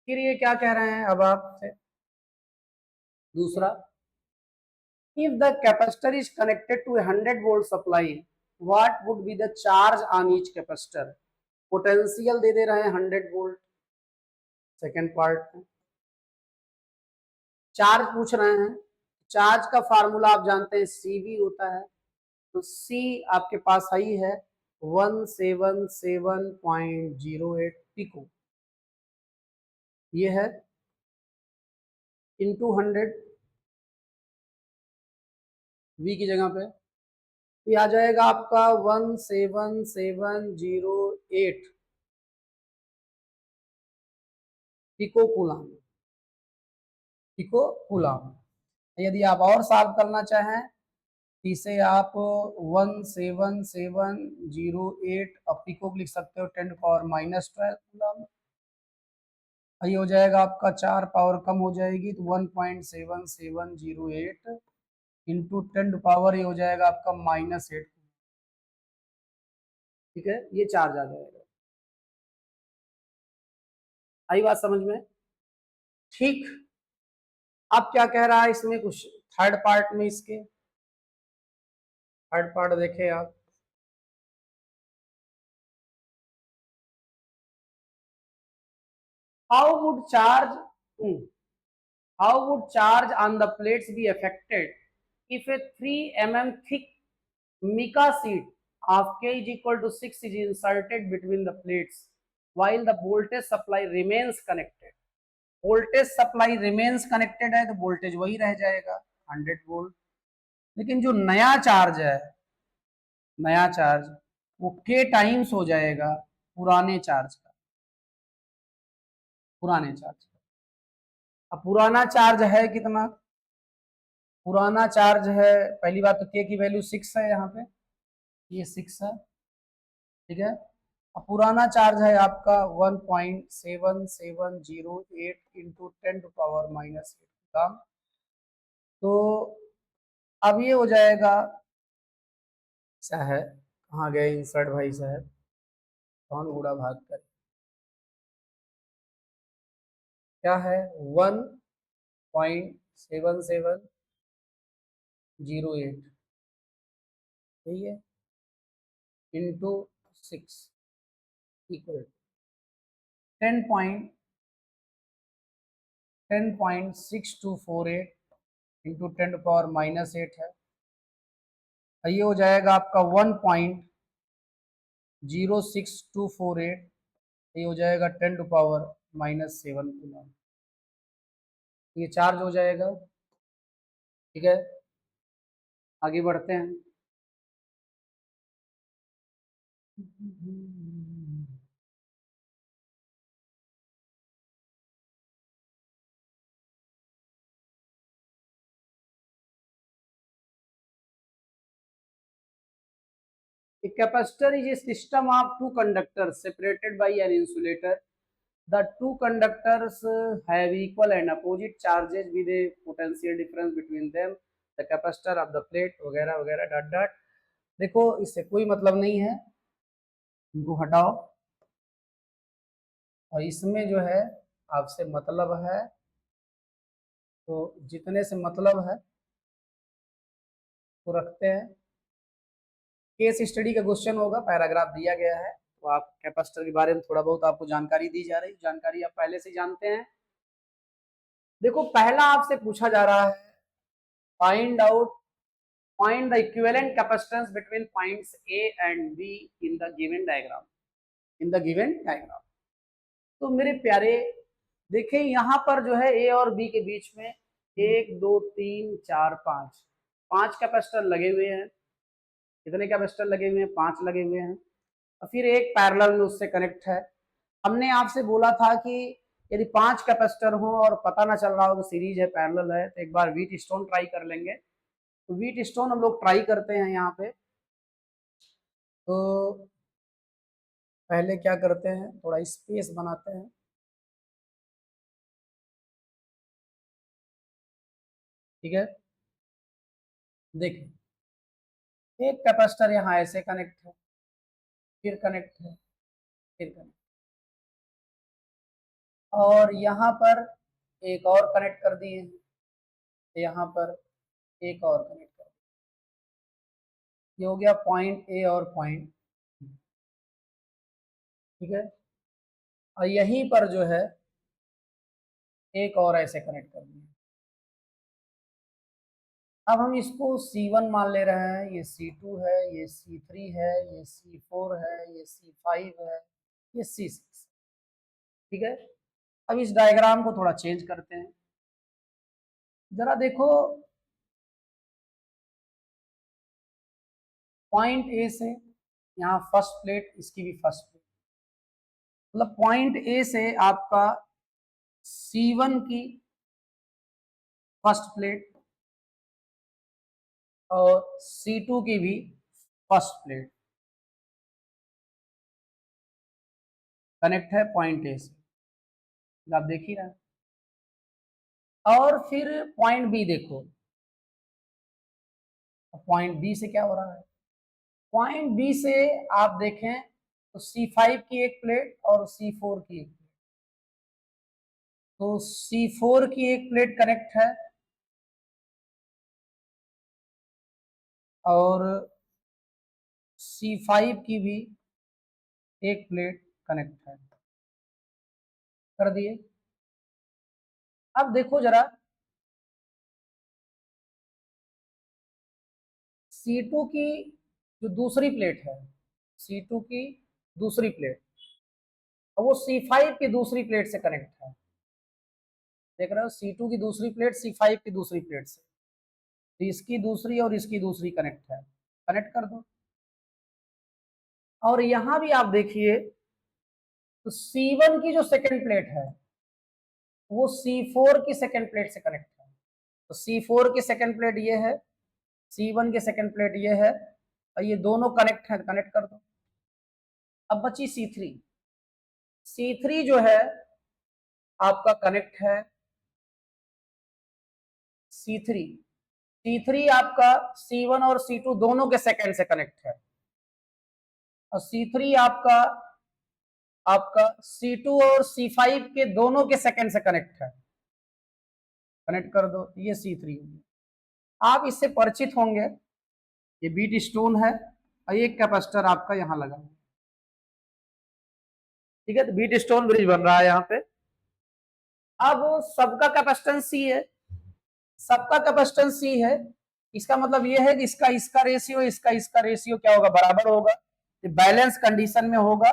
फिर ये क्या कह रहे हैं अब आपसे, दूसरा, if the capacitor is connected to a 100 volt supply, what would be the charge on each capacitor? Potential दे दे रहे हैं 100 वोल्ट। सेकेंड पार्ट में चार्ज पूछ रहे हैं। चार्ज का फार्मूला आप जानते हैं CV होता है, तो C आपके पास आई है 177.08 पिको, ये है इंटू 100 V की जगह पे, ये आ जाएगा आपका 17708 पिको कूलम। Pico coulomb. यदि आप और सॉल्व करना चाहें इसे आप 17708 पिको लिख सकते हो 10⁻⁻12 कूलम। ये हो जाएगा आपका 4 पावर कम हो जाएगी तो 1.7708 इंटू 10 ये हो जाएगा आपका -8। ठीक है, ये चार्ज आ जाएगा। आई बात समझ में? ठीक, अब क्या कह रहा है इसमें, कुछ थर्ड पार्ट में, इसके थर्ड पार्ट देखे आप। How would charge how would charge on the plates be affected if a 3 mm thick mica sheet of K is equal to 6 is inserted between the plates while the voltage supply remains connected? Voltage supply remains connected है तो voltage वही रह जाएगा 100 volt, लेकिन जो नया charge है, नया चार्ज वो K टाइम्स हो जाएगा पुराने चार्ज का, पुराने चार्ज का। अब पुराना चार्ज है कितना? पुराना चार्ज है, पहली बात तो K की वैल्यू 6 है, यहाँ पे ये 6 है। ठीक है, अब पुराना चार्ज है आपका 1.7708 इंटू 10⁻⁻8 कूलम। तो अब ये हो जाएगा, ऐसा है, कहाँ गए इंसर्ट भाई साहब, कौन उड़ा भाग कर, क्या है 1.7708, ठीक है, इंटू 6 इक्वल 10.6248 इंटू 10⁻⁻8 है। ये हो जाएगा आपका 1.06248, ये हो जाएगा 10⁻⁻7 कूलम, ये चार्ज हो जाएगा। ठीक है, आगे बढ़ते हैं। A capacitor is a system of two conductors separated by an insulator. The two conductors have equal and opposite charges with a potential difference between them. The capacitor of the plate वगैरह वगैरह dot dot. देखो इससे कोई मतलब नहीं है, इनको हटाओ, और इसमें जो है आपसे मतलब है, तो जितने से मतलब है तो रखते हैं। केस स्टडी का क्वेश्चन होगा, पैराग्राफ दिया गया है, तो आप कैपेसिटर के बारे में थोड़ा बहुत आपको जानकारी दी जा रही है, जानकारी आप पहले से जानते हैं। देखो पहला आपसे पूछा जा रहा है find the equivalent capacitance between points A and B in the given diagram, in the given diagram। तो मेरे प्यारे देखें यहाँ पर जो है A और B के बीच में 1 2 3 4 5 कैपेसिटर लगे हुए हैं। कितने कैपेसिटर लगे हुए हैं? 5 लगे हुए हैं, और फिर एक पैरेलल में उससे कनेक्ट है। हमने आपसे बोला था कि यदि 5 कैपेसिटर हो और पता ना चल रहा हो कि सीरीज है पैरेलल है, तो एक बार व्हीट स्टोन ट्राई कर लेंगे। तो व्हीट स्टोन हम लोग ट्राई करते हैं यहाँ पे। तो पहले क्या करते हैं, थोड़ा स्पेस बनाते हैं। ठीक है, देखिए एक कैपेसिटर यहाँ ऐसे कनेक्ट है, फिर कनेक्ट है, फिर कनेक्ट, और यहाँ पर एक और कनेक्ट कर दिए हैं यहाँ पर, एक और कनेक्ट कर, ये हो गया पॉइंट ए और पॉइंट, ठीक है। और यहीं पर जो है एक और ऐसे कनेक्ट कर दिया। अब हम इसको C1 मान ले रहे हैं, ये C2 है, ये C3 है, ये C4 है, ये C5 है, ये C6, ठीक है। अब इस डायग्राम को थोड़ा चेंज करते हैं, जरा देखो पॉइंट ए से यहाँ फर्स्ट प्लेट, इसकी भी फर्स्ट प्लेट, मतलब पॉइंट ए से आपका C1 की फर्स्ट प्लेट और C2 की भी फर्स्ट प्लेट कनेक्ट है पॉइंट ए से, आप देख ही रहे हैं। और फिर पॉइंट बी देखो, पॉइंट बी से क्या हो रहा है, पॉइंट बी से आप देखें तो C5 की एक प्लेट और C4 की एक प्लेट, तो C4 की एक प्लेट कनेक्ट है और C5 की भी एक प्लेट कनेक्ट है, कर दिए। अब देखो जरा C2 की जो दूसरी प्लेट है, C2 की दूसरी प्लेट, और वो C5 की दूसरी प्लेट से कनेक्ट है, देख रहे हो, C2 की दूसरी प्लेट C5 की दूसरी प्लेट से, तो इसकी दूसरी और इसकी दूसरी कनेक्ट है, कनेक्ट कर दो। और यहां भी आप देखिए तो C1 की जो सेकंड प्लेट है वो C4 की सेकंड प्लेट से कनेक्ट है, तो C4 की सेकंड प्लेट ये है, C1 की सेकंड प्लेट ये है, और ये दोनों कनेक्ट है, कनेक्ट कर दो। अब बची C3, C3 जो है आपका कनेक्ट है C3, C3 आपका C1 और C2 दोनों के सेकंड से कनेक्ट है, और C3 आपका आपका C2 और C5 के दोनों के सेकंड से कनेक्ट है, कनेक्ट कर दो, ये C3 हो गया। आप इससे परिचित होंगे, ये बीट स्टोन है और ये कैपेसिटर आपका यहां लगा, ठीक है। तो बीट स्टोन ब्रिज बन रहा है यहाँ पे। अब सबका कैपेसिटेंस सी है, सबका कैपेसिटेंस सी है, इसका मतलब ये है कि इसका इसका रेशियो, इसका इसका रेशियो क्या होगा, बराबर होगा, बैलेंस कंडीशन में होगा।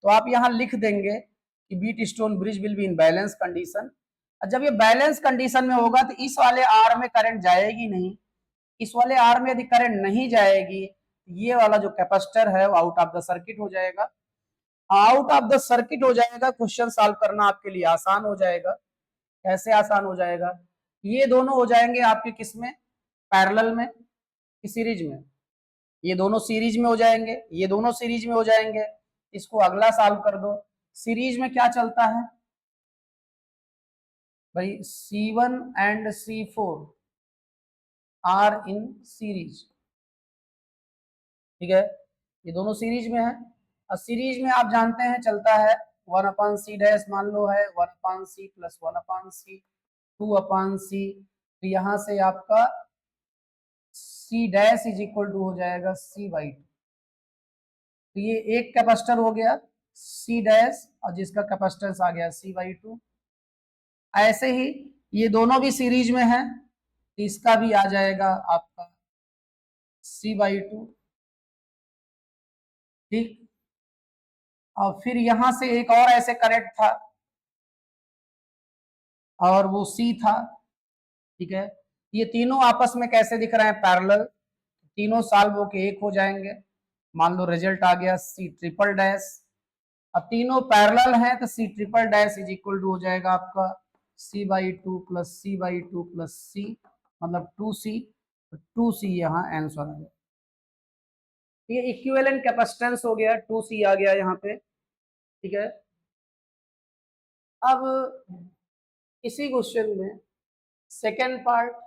तो आप यहां लिख देंगे कि Wheatstone bridge will be in balance condition. जब ये बैलेंस कंडीशन में होगा तो इस वाले आर में करंट जाएगी नहीं, इस वाले आर में यदि करंट नहीं जाएगी, ये वाला जो कैपेसिटर है वो आउट ऑफ द सर्किट हो जाएगा। आउट ऑफ द सर्किट हो जाएगा, क्वेश्चन सॉल्व करना आपके लिए आसान हो जाएगा। कैसे आसान हो जाएगा, ये दोनों हो जाएंगे आपके किस में, पैरेलल में कि सीरीज में, ये दोनों सीरीज में हो जाएंगे, ये दोनों सीरीज में हो जाएंगे। इसको अगला सॉल्व कर दो, सीरीज में क्या चलता है भाई, C1 and C4 are in series, ठीक है, ये दोनों सीरीज में है। और सीरीज में आप जानते हैं चलता है 1/c डैश, मान लो है 1/c प्लस 1/c 2/c, तो यहां से आपका C dash is equal to हो जाएगा C/2, तो ये एक कैपेसिटर हो गया C डैश और जिसका कैपेसिटेंस आ गया C/2। ऐसे ही ये दोनों भी सीरीज में है, तो इसका भी आ जाएगा आपका C/2, ठीक। और फिर यहां से एक और ऐसे कनेक्ट था और वो C था, ठीक है। ये तीनों आपस में कैसे दिख रहे हैं, पैरेलल, तीनों सॉल्व होके एक हो जाएंगे। मान लो रिजल्ट आ गया C ट्रिपल डैश, अब तीनों पैरेलल हैं तो C triple dash is equal to हो जाएगा आपका C/2 plus C/2 plus C, मतलब 2C, 2C यहाँ आंसर आ गया। ये इक्विवेलेंट कैपेसिटेंस हो गया, 2C आ गया यहाँ पे, ठीक है। अब इसी क्वेश्चन में second part,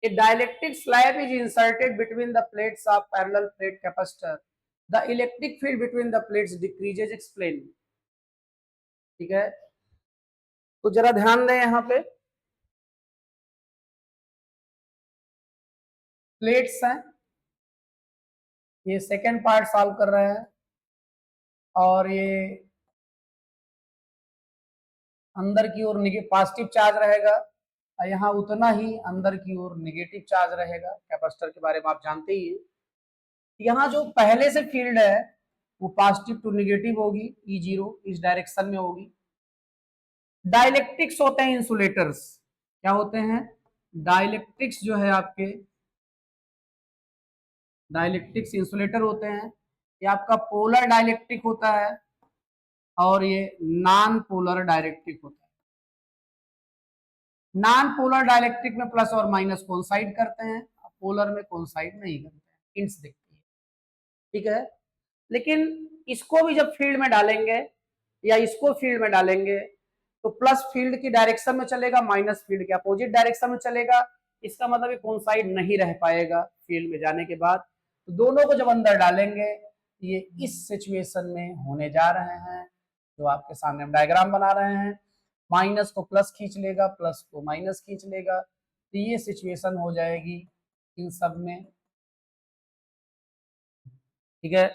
a dielectric slab is inserted between the plates of parallel plate capacitor, the electric field between the plates decreases, explain, ठीक है। तो जरा ध्यान दें यहाँ पे, प्लेट्स हैं, ये सेकेंड पार्ट सॉल्व कर रहे हैं, और ये अंदर की ओर पॉजिटिव चार्ज रहेगा, और यहाँ उतना ही अंदर की ओर निगेटिव चार्ज रहेगा। कैपेसिटर के बारे में आप जानते ही हैं। यहाँ जो पहले से फील्ड है वो पॉजिटिव टू निगेटिव होगी, E0 इस डायरेक्शन में होगी। डाइलेक्ट्रिक्स होते हैं इंसुलेटर्स, क्या होते हैं? डाइलेक्ट्रिक्स जो है आपके, डाइलेक्ट्रिक्स इंसुलेटर होते हैं। ये आपका पोलर डाइलेक्ट्रिक होता है और ये नॉन पोलर डाइलेक्ट्रिक होता है। नॉन पोलर डाइलेक्ट्रिक में प्लस और माइनस कोइंसाइड करते हैं, पोलर में कोइंसाइड नहीं करते हैं, हिंट्स दिखती है, ठीक है। लेकिन इसको भी जब फील्ड में डालेंगे या इसको फील्ड में डालेंगे तो प्लस फील्ड की डायरेक्शन में चलेगा, माइनस फील्ड के अपोजिट डायरेक्शन में चलेगा। इसका मतलब कोइंसाइड नहीं रह पाएगा फील्ड में जाने के बाद। तो दोनों को जब अंदर डालेंगे, ये इस सिचुएशन में होने जा रहे हैं जो आपके सामने हम डायग्राम बना रहे हैं। माइनस को प्लस खींच लेगा, प्लस को माइनस खींच लेगा, तो ये सिचुएशन हो जाएगी इन सब में, ठीक है।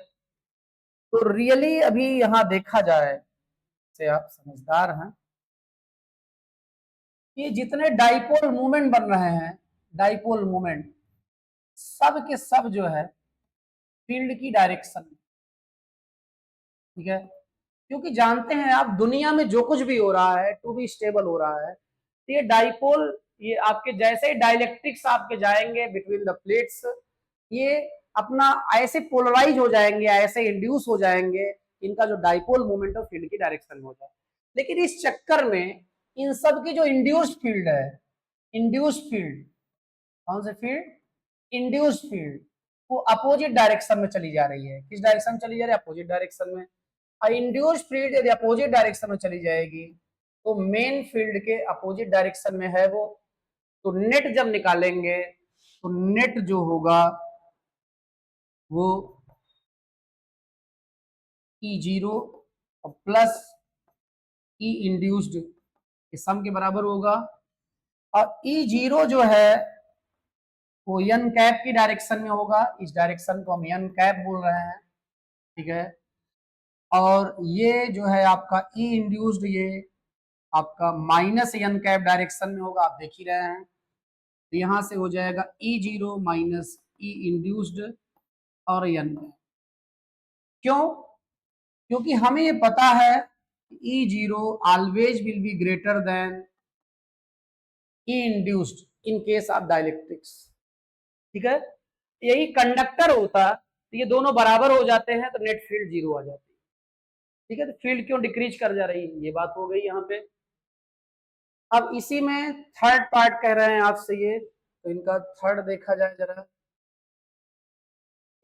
तो रियली अभी यहां देखा जाए, से आप समझदार हैं, ये जितने डाइपोल मूवमेंट बन रहे हैं, डाइपोल मूवमेंट सब के सब जो है फील्ड की डायरेक्शन में, ठीक है। क्योंकि जानते हैं आप, दुनिया में जो कुछ भी हो रहा है टू बी स्टेबल हो रहा है, तो ये डाइपोल, ये आपके जैसे ही डाइलेक्ट्रिक्स आपके जाएंगे बिटवीन द प्लेट्स, ये अपना ऐसे पोलराइज हो जाएंगे, ऐसे इंड्यूस हो जाएंगे, इनका जो डाइपोल मूवमेंट है फील्ड की डायरेक्शन में हो जाए। लेकिन इस चक्कर में इन सब की जो इंड्यूस्ड फील्ड है, इंड्यूस्ड फील्ड, कौन से फील्ड? इंड्यूस्ड फील्ड, वो अपोजिट डायरेक्शन में चली जा रही है। किस डायरेक्शन में चली जा रही है? अपोजिट डायरेक्शन में। और इंड्यूस्ड फील्ड यदि अपोजिट डायरेक्शन में चली जाएगी तो मेन फील्ड के अपोजिट डायरेक्शन में है वो, तो नेट जब निकालेंगे तो नेट जो होगा वो E0 और प्लस E इंड्यूस्ड के सम के बराबर होगा। और E0 जो है वो n कैप की डायरेक्शन में होगा, इस डायरेक्शन को हम n कैप बोल रहे हैं, ठीक है। और ये जो है आपका E इंड्यूस्ड, ये आपका माइनस n कैप डायरेक्शन में होगा, आप देख ही रहे हैं। तो यहां से हो जाएगा E0 माइनस E इंड्यूस्ड और n कैप। क्यों? क्योंकि हमें ये पता है E0 always will be greater than E induced in case of dielectrics, ठीक है। यही कंडक्टर होता तो ये दोनों बराबर हो जाते हैं तो नेट फील्ड 0 आ जाती है, ठीक है। तो फील्ड क्यों डिक्रीज कर जा रही है, ये बात हो गई यहाँ पे। अब इसी में थर्ड पार्ट कह रहे हैं आपसे ये, तो इनका थर्ड देखा जाए जरा।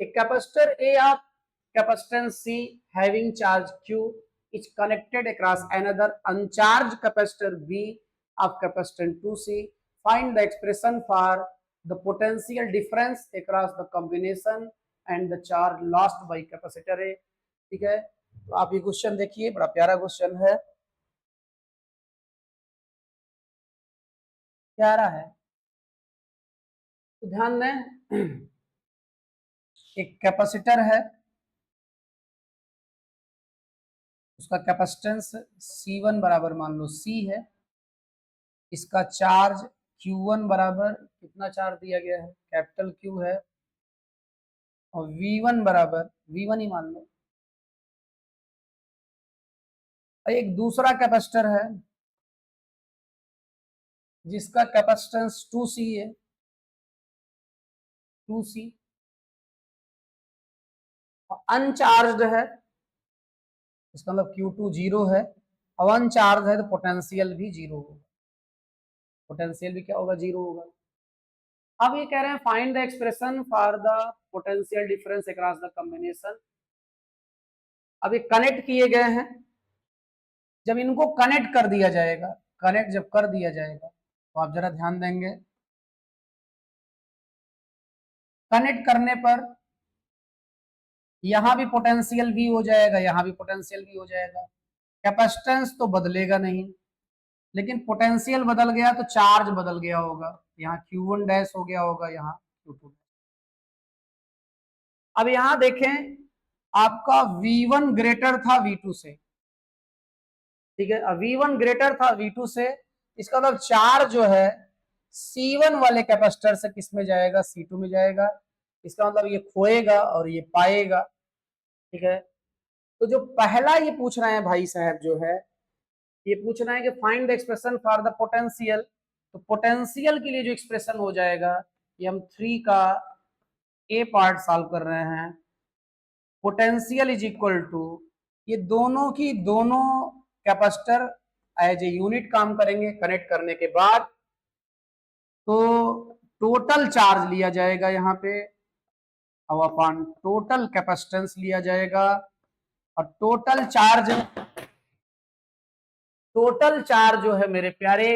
एक capacitor A of capacitance C having charge Q is connected across another uncharged capacitor B of capacitance 2C. Find the expression for the potential difference across the combination and the charge lost by capacitor A, ठीक है। तो आप ये question देखिए, बड़ा प्यारा question है, प्यारा है, तो ध्यान दें। एक कैपेसिटर है, उसका कैपेसिटेंस C1 बराबर मान लो C है, इसका चार्ज Q1 बराबर कितना चार्ज दिया गया है? कैपिटल Q है। और V1 बराबर V1 ही मान लो। एक दूसरा कैपेसिटर है जिसका कैपेसिटेंस 2C है, 2C अनचार्ज है, इसका मतलब Q2 0 है, और अनचार्ज है तो पोटेंशियल भी 0 होगा, पोटेंशियल भी क्या होगा? 0 होगा। अब ये कह रहे हैं find the expression for the potential difference across the combination. अब ये कनेक्ट किए गए हैं, जब इनको कनेक्ट कर दिया जाएगा, कनेक्ट जब कर दिया जाएगा तो आप जरा ध्यान देंगे, कनेक्ट करने पर यहां भी पोटेंशियल भी हो जाएगा, यहां भी पोटेंशियल भी हो जाएगा। कैपेसिटेंस तो बदलेगा नहीं, लेकिन पोटेंशियल बदल गया तो चार्ज बदल गया होगा। यहाँ Q1 डैश हो गया होगा, यहाँ Q2। अब यहां देखें आपका V1 ग्रेटर था V2 से, ठीक है, V1 ग्रेटर था V2 से, इसका मतलब चार्ज जो है C1 वाले कैपेसिटर से किस में जाएगा, C2 में जाएगा। इसका मतलब ये खोएगा और ये पाएगा, ठीक है। तो जो पहला ये पूछ रहे हैं भाई साहब जो है, ये पूछ रहे हैं कि find the expression for the potential. तो पोटेंशियल के लिए जो एक्सप्रेशन हो जाएगा, ये हम 3 का ए पार्ट सॉल्व कर रहे हैं। पोटेंशियल इज इक्वल टू, ये दोनों की दोनों कैपेसिटर एज ए यूनिट काम करेंगे कनेक्ट करने के बाद, तो टोटल चार्ज लिया जाएगा यहाँ पे और अपॉन टोटल कैपेसिटेंस लिया जाएगा, और टोटल चार्ज जो है मेरे प्यारे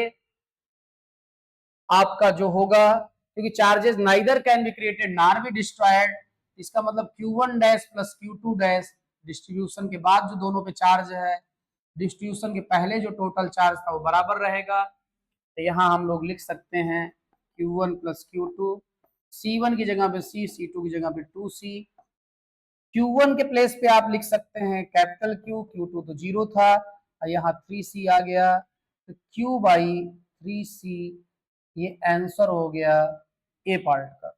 आपका जो होगा, क्योंकि charges neither can be created nor be destroyed, इसका मतलब Q1 dash plus Q2 dash distribution के बाद जो दोनों पे चार्ज है, डिस्ट्रीब्यूशन के पहले जो टोटल चार्ज था वो बराबर रहेगा। तो यहाँ हम लोग लिख सकते हैं Q1 प्लस Q2, C1 की जगह पे C, C2 की जगह पे 2C। Q1 के प्लेस पे आप लिख सकते हैं कैपिटल Q, Q2 तो 0 था, और यहाँ 3C आ गया, तो Q बाई 3C ये आंसर हो गया ए पार्ट का,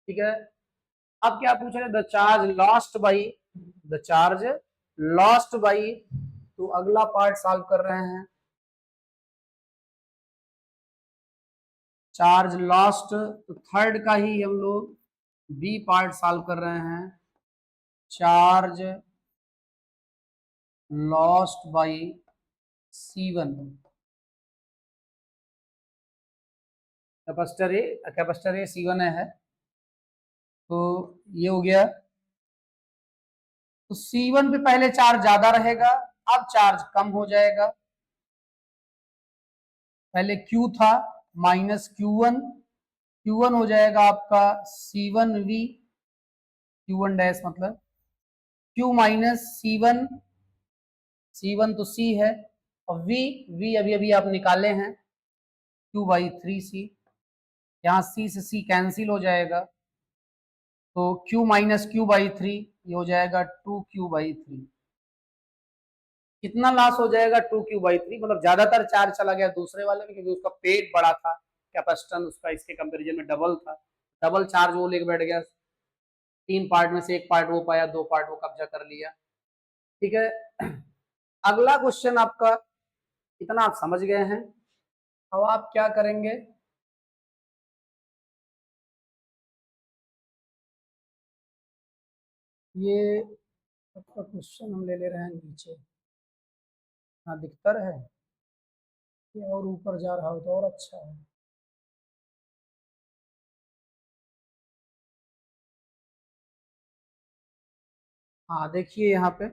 ठीक है। अब क्या पूछ रहे हैं, द चार्ज लॉस्ट बाई, तो अगला पार्ट सॉल्व कर रहे हैं। चार्ज लॉस्ट, तो थर्ड का ही हम लोग बी पार्ट सॉल्व कर रहे हैं। Charge lost by C1, capacitor A C1 है, तो ये हो गया। तो C1 पे पहले चार्ज ज्यादा रहेगा, अब चार्ज कम हो जाएगा। पहले Q था माइनस Q1 हो जाएगा आपका C1V, Q1 डैश मतलब Q माइनस C1 तो C है, और V अभी अभी आप निकाले हैं Q बाई 3C, यहाँ C से C कैंसिल हो जाएगा, तो Q माइनस Q बाई 3 ये हो जाएगा 2Q बाई 3। कितना लॉस हो जाएगा, 2Q बाई 3, मतलब ज्यादातर चार्ज चला गया दूसरे वाले में, क्योंकि उसका पेट बड़ा था, कैपेसिटेंस उसका इसके कंपैरिजन में डबल था, डबल चार्ज वो लेके बैठ गया, 3 पार्ट में से 1 पार्ट वो पाया, 2 पार्ट वो कब्जा कर लिया, ठीक है। अगला क्वेश्चन आपका, इतना आप समझ गए हैं, अब आप क्या करेंगे, ये आपका क्वेश्चन हम ले रहे हैं नीचे, हाँ दिखता है, ये और ऊपर जा रहा हो तो और अच्छा है। हाँ देखिए यहाँ पे,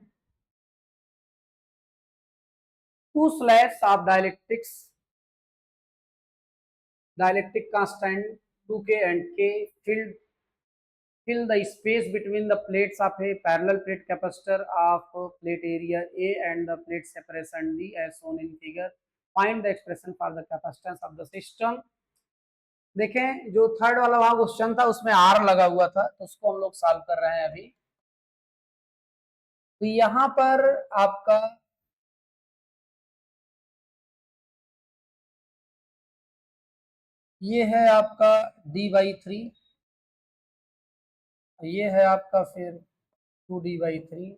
two slabs of dielectric constant 2K and K fill the space between the plates of a parallel plate capacitor of plate area A and the plate separation D as shown in figure. Find the expression for the capacitance of the system. देखें जो third वाला वहां question था उसमें R लगा हुआ था, तो उसको हम लोग सॉल्व कर रहे हैं अभी। तो यहां पर आपका ये है आपका D/3, ये है आपका फिर 2D/3,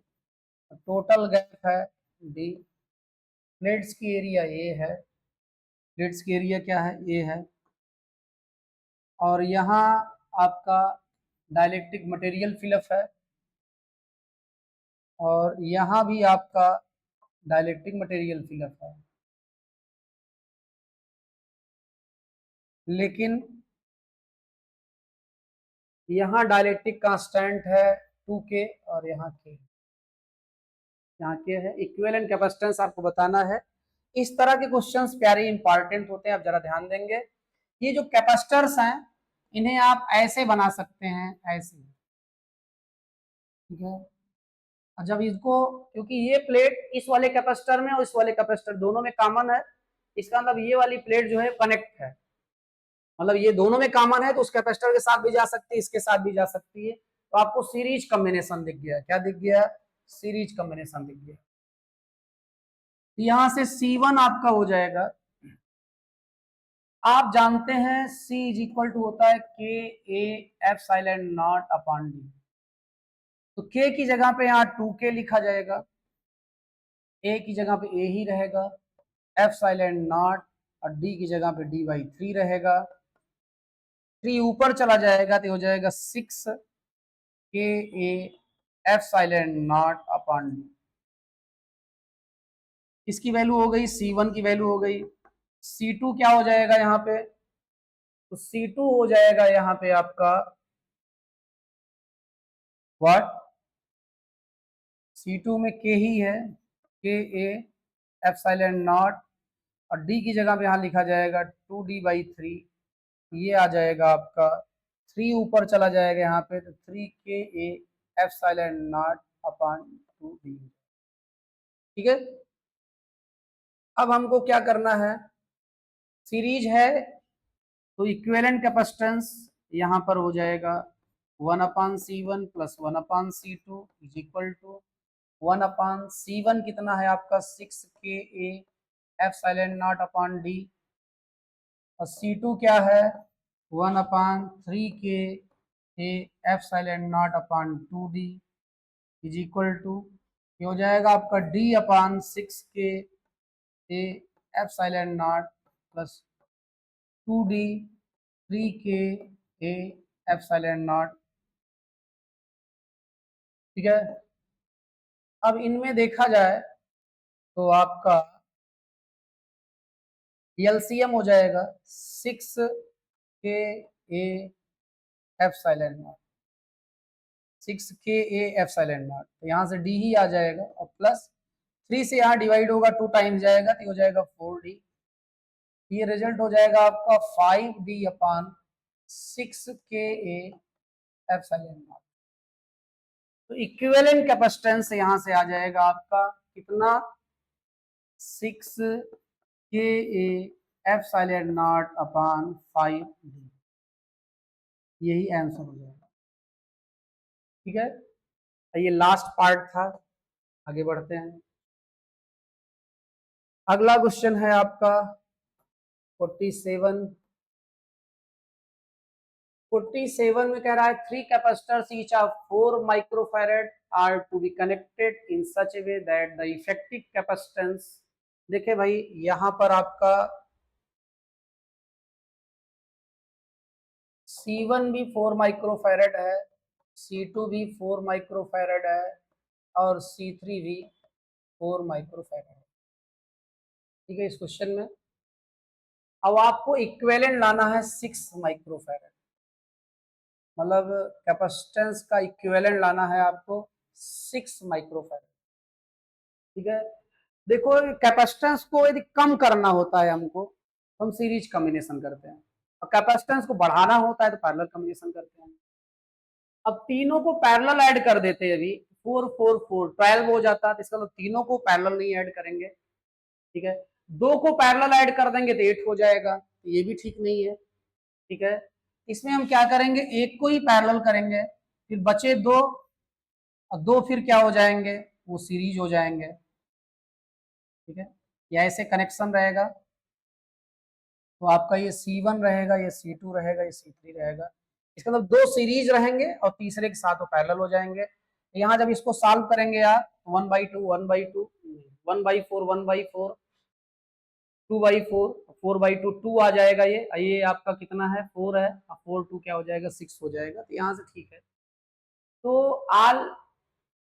टोटल गैप है D, प्लेट्स की एरिया ए है, प्लेट्स की एरिया क्या है, ए है, और यहाँ आपका डाइलेक्ट्रिक मटेरियल फिलअप है, और यहाँ भी आपका डाइलेक्ट्रिक मटेरियल फिलअप है, लेकिन यहाँ डाइलेक्ट्रिक कांस्टेंट है 2K और यहाँ के है, इक्विवेलेंट कैपेसिटेंस आपको बताना है। इस तरह के क्वेश्चंस प्यारे इंपॉर्टेंट होते हैं, आप जरा ध्यान देंगे। ये जो कैपेसिटर्स हैं इन्हें आप ऐसे बना सकते हैं, ऐसे, ठीक है। जब इसको, क्योंकि ये प्लेट इस वाले कैपेसिटर में और इस वाले कैपेसिटर दोनों में कॉमन है, इसका मतलब ये वाली प्लेट जो है कनेक्ट है, मतलब ये दोनों में कॉमन है, तो उस कैपेसिटर के साथ भी जा सकती है, इसके साथ भी जा सकती है। तो आपको सीरीज कॉम्बिनेशन दिख गया। क्या दिख गया? सीरीज कॉम्बिनेशन दिख गया। यहां से C1 आपका हो जाएगा, आप जानते हैं C इज इक्वल टू होता है के A F silent naught upon D. तो K की जगह पे यहाँ 2K लिखा जाएगा, A की जगह पे A ही रहेगा, एफ साइलेंट नॉट और D की जगह पे D/3 रहेगा। 3 ऊपर चला जाएगा तो हो जाएगा 6 K A F silent naught upon D. इसकी वैल्यू हो गई, C1 की वैल्यू हो गई। C2 क्या हो जाएगा यहाँ पे? तो C2 हो जाएगा यहाँ पे आपका व्हाट? C2 में K ही है, के ए एफ साइलेंट नॉट और D की जगह पे यहाँ लिखा जाएगा 2D/3। ये आ जाएगा आपका 3 ऊपर चला जाएगा यहाँ पे तो 3 के A F silent naught upon 2D। ठीक है, अब हमको क्या करना है? सीरीज है तो इक्विवेलेंट कैपेसिटेंस यहाँ पर हो जाएगा 1/C1 plus 1/C2 is equal to 1/C1 कितना है आपका 6 K A F silent naught upon D और C2 क्या है 1/3 K A F silent naught upon 2D is equal to ये हो जाएगा आपका D/6 K A F silent naught plus 2D 3 के ए एफ साइलेंट नॉट। ठीक है, अब इनमें देखा जाए तो आपका एलसीएम हो जाएगा 6 K A F silent not, 6 K A F silent not, तो यहाँ से डी ही आ जाएगा और प्लस 3 से यहाँ डिवाइड होगा 2 टाइम्स जाएगा तो हो जाएगा 4D। ये रिजल्ट हो जाएगा आपका 5D/6 के ए एफ साइलेंट नॉट। तो इक्विवेलेंट कैपेसिटेंस यहां से आ जाएगा आपका कितना 6 K A F silent naught upon 5D। यही आंसर हो जाएगा। ठीक है, ये लास्ट पार्ट था, आगे बढ़ते हैं। अगला क्वेश्चन है आपका 47। 47 में कह रहा है 3 capacitors each of 4 microfarad are to be connected in such a way that the effective capacitance. देखिए भाई यहां पर आपका C1 भी 4 माइक्रोफैरेड है, C2 भी 4 माइक्रोफैरेड है और C3 भी 4 माइक्रोफैरेड है। ठीक है, इस क्वेश्चन में अब आपको इक्विवेलेंट लाना है 6 माइक्रोफैरेड, मतलब कैपेसिटेंस का इक्विवेलेंट लाना है आपको 6 माइक्रोफैरेड। ठीक है, देखो कैपेसिटेंस को यदि कम करना होता है हमको तो हम सीरीज कॉम्बिनेशन करते हैं, और कैपेसिटेंस को बढ़ाना होता है तो पैरेलल कॉम्बिनेशन करते हैं। अब तीनों को पैरेलल ऐड कर देते हैं, अभी 4 4 4 12 हो जाता है, तो इसका मतलब तीनों को पैरेलल नहीं ऐड करेंगे। ठीक है, 2 को पैरेलल ऐड कर देंगे तो 8 हो जाएगा, तो ये भी ठीक नहीं है। ठीक है, इसमें हम क्या करेंगे, एक को ही पैरेलल करेंगे, फिर बचे 2 और 2 फिर क्या हो जाएंगे, वो सीरीज हो जाएंगे। ठीक है, या ऐसे कनेक्शन रहेगा तो आपका ये C1 रहेगा, ये C2 रहेगा, ये C3 रहेगा। इसका मतलब 2 सीरीज रहेंगे और तीसरे के साथ वो पैरेलल हो जाएंगे। यहाँ जब इसको सॉल्व करेंगे आप 1/2 1/2 1/4 1/4 2/4 4/2 2 आ जाएगा। ये आपका कितना है 4 है, 4 2 क्या हो जाएगा 6 हो जाएगा, तो यहाँ से ठीक है। तो ऑल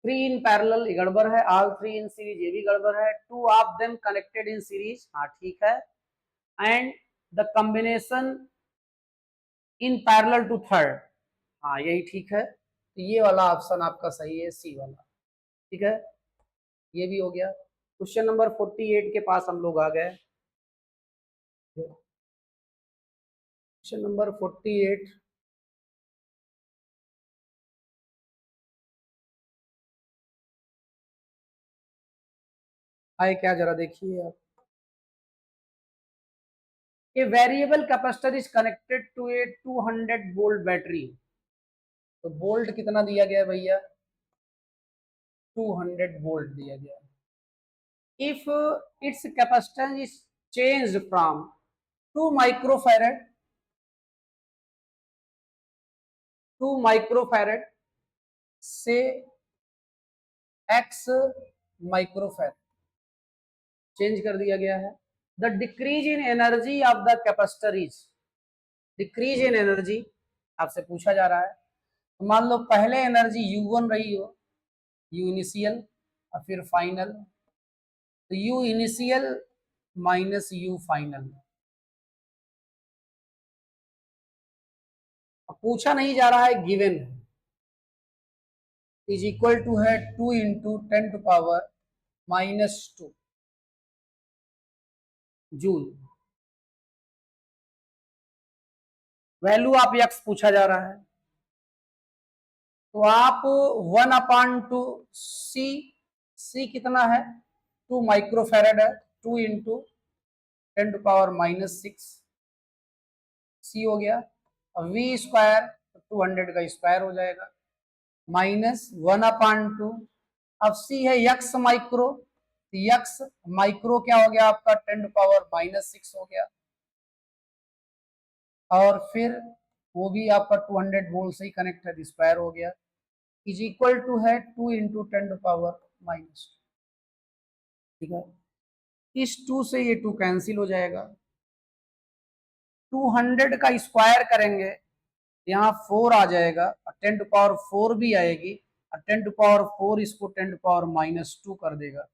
3 इन पैरेलल गड़बड़ है, ऑल 3 इन सीरीज ये भी गड़बड़ है, 2 of them connected in series हाँ ठीक है, and the combination in parallel to third हाँ यही ठीक है। तो ये वाला ऑप्शन आपका सही है, सी वाला। ठीक है, ये भी हो गया। क्वेश्चन नंबर 48 के पास हम लोग आ गए। क्वेश्चन नंबर 48 आए क्या, जरा देखिए आप। A variable capacitor is connected to a 200 volt battery. तो वोल्ट कितना दिया गया भैया, 200 वोल्ट दिया गया। If it's capacitance is changed from 2 microfarad से x माइक्रोफैरड चेंज कर दिया गया है। The decrease in energy of the capacitor is, decrease in energy आपसे पूछा जा रहा है। तो मान लो पहले एनर्जी U1 रही हो, U इनिशियल और फिर फाइनल, तो U initial minus U final. पूछा नहीं जा रहा है, गिवन है, इज इक्वल टू है 2 इंटू 10⁻⁻² जूल। वैल्यू आप x पूछा जा रहा है, तो आप 1/2 सी कितना है, 2 माइक्रोफैरड है, 2 इंटू 10⁻⁻6 सी हो गया, और v स्क्वायर 200 का स्क्वायर हो जाएगा, माइनस 1/2। अब सी है यक्स माइक्रो, यक्स माइक्रो क्या हो गया आपका 10⁻⁻6 हो गया, और फिर वो भी आपका 200 वोल्ट से ही कनेक्ट है, स्क्वायर हो गया, इज इक्वल टू है 2 इंटू 10⁻⁻²। ठीक है, इस 2 से ये 2 कैंसिल हो जाएगा, 200 का स्क्वायर करेंगे, यहाँ 4 आ जाएगा, 10⁻4 भी आएगी, और 10⁻4 इसको 10⁻⁻2 कर देगा।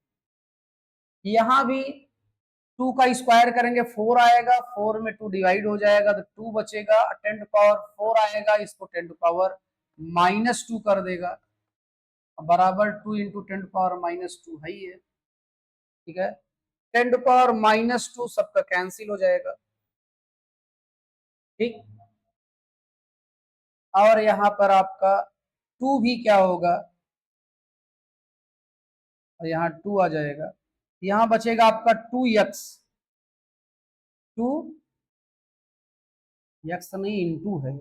यहाँ भी 2 का स्क्वायर करेंगे 4 आएगा, 4 में 2 डिवाइड हो जाएगा तो 2 बचेगा, 10⁻4 आएगा, इसको 10⁻⁻2 कर देगा, बराबर 2 इंटू 10⁻⁻2 है ही है। ठीक है, 10⁻⁻2 सबका कैंसिल हो जाएगा। ठीक, और यहाँ पर आपका 2 भी क्या होगा, और यहाँ 2 आ जाएगा, यहाँ बचेगा आपका 2x, 2x नहीं इंटू है,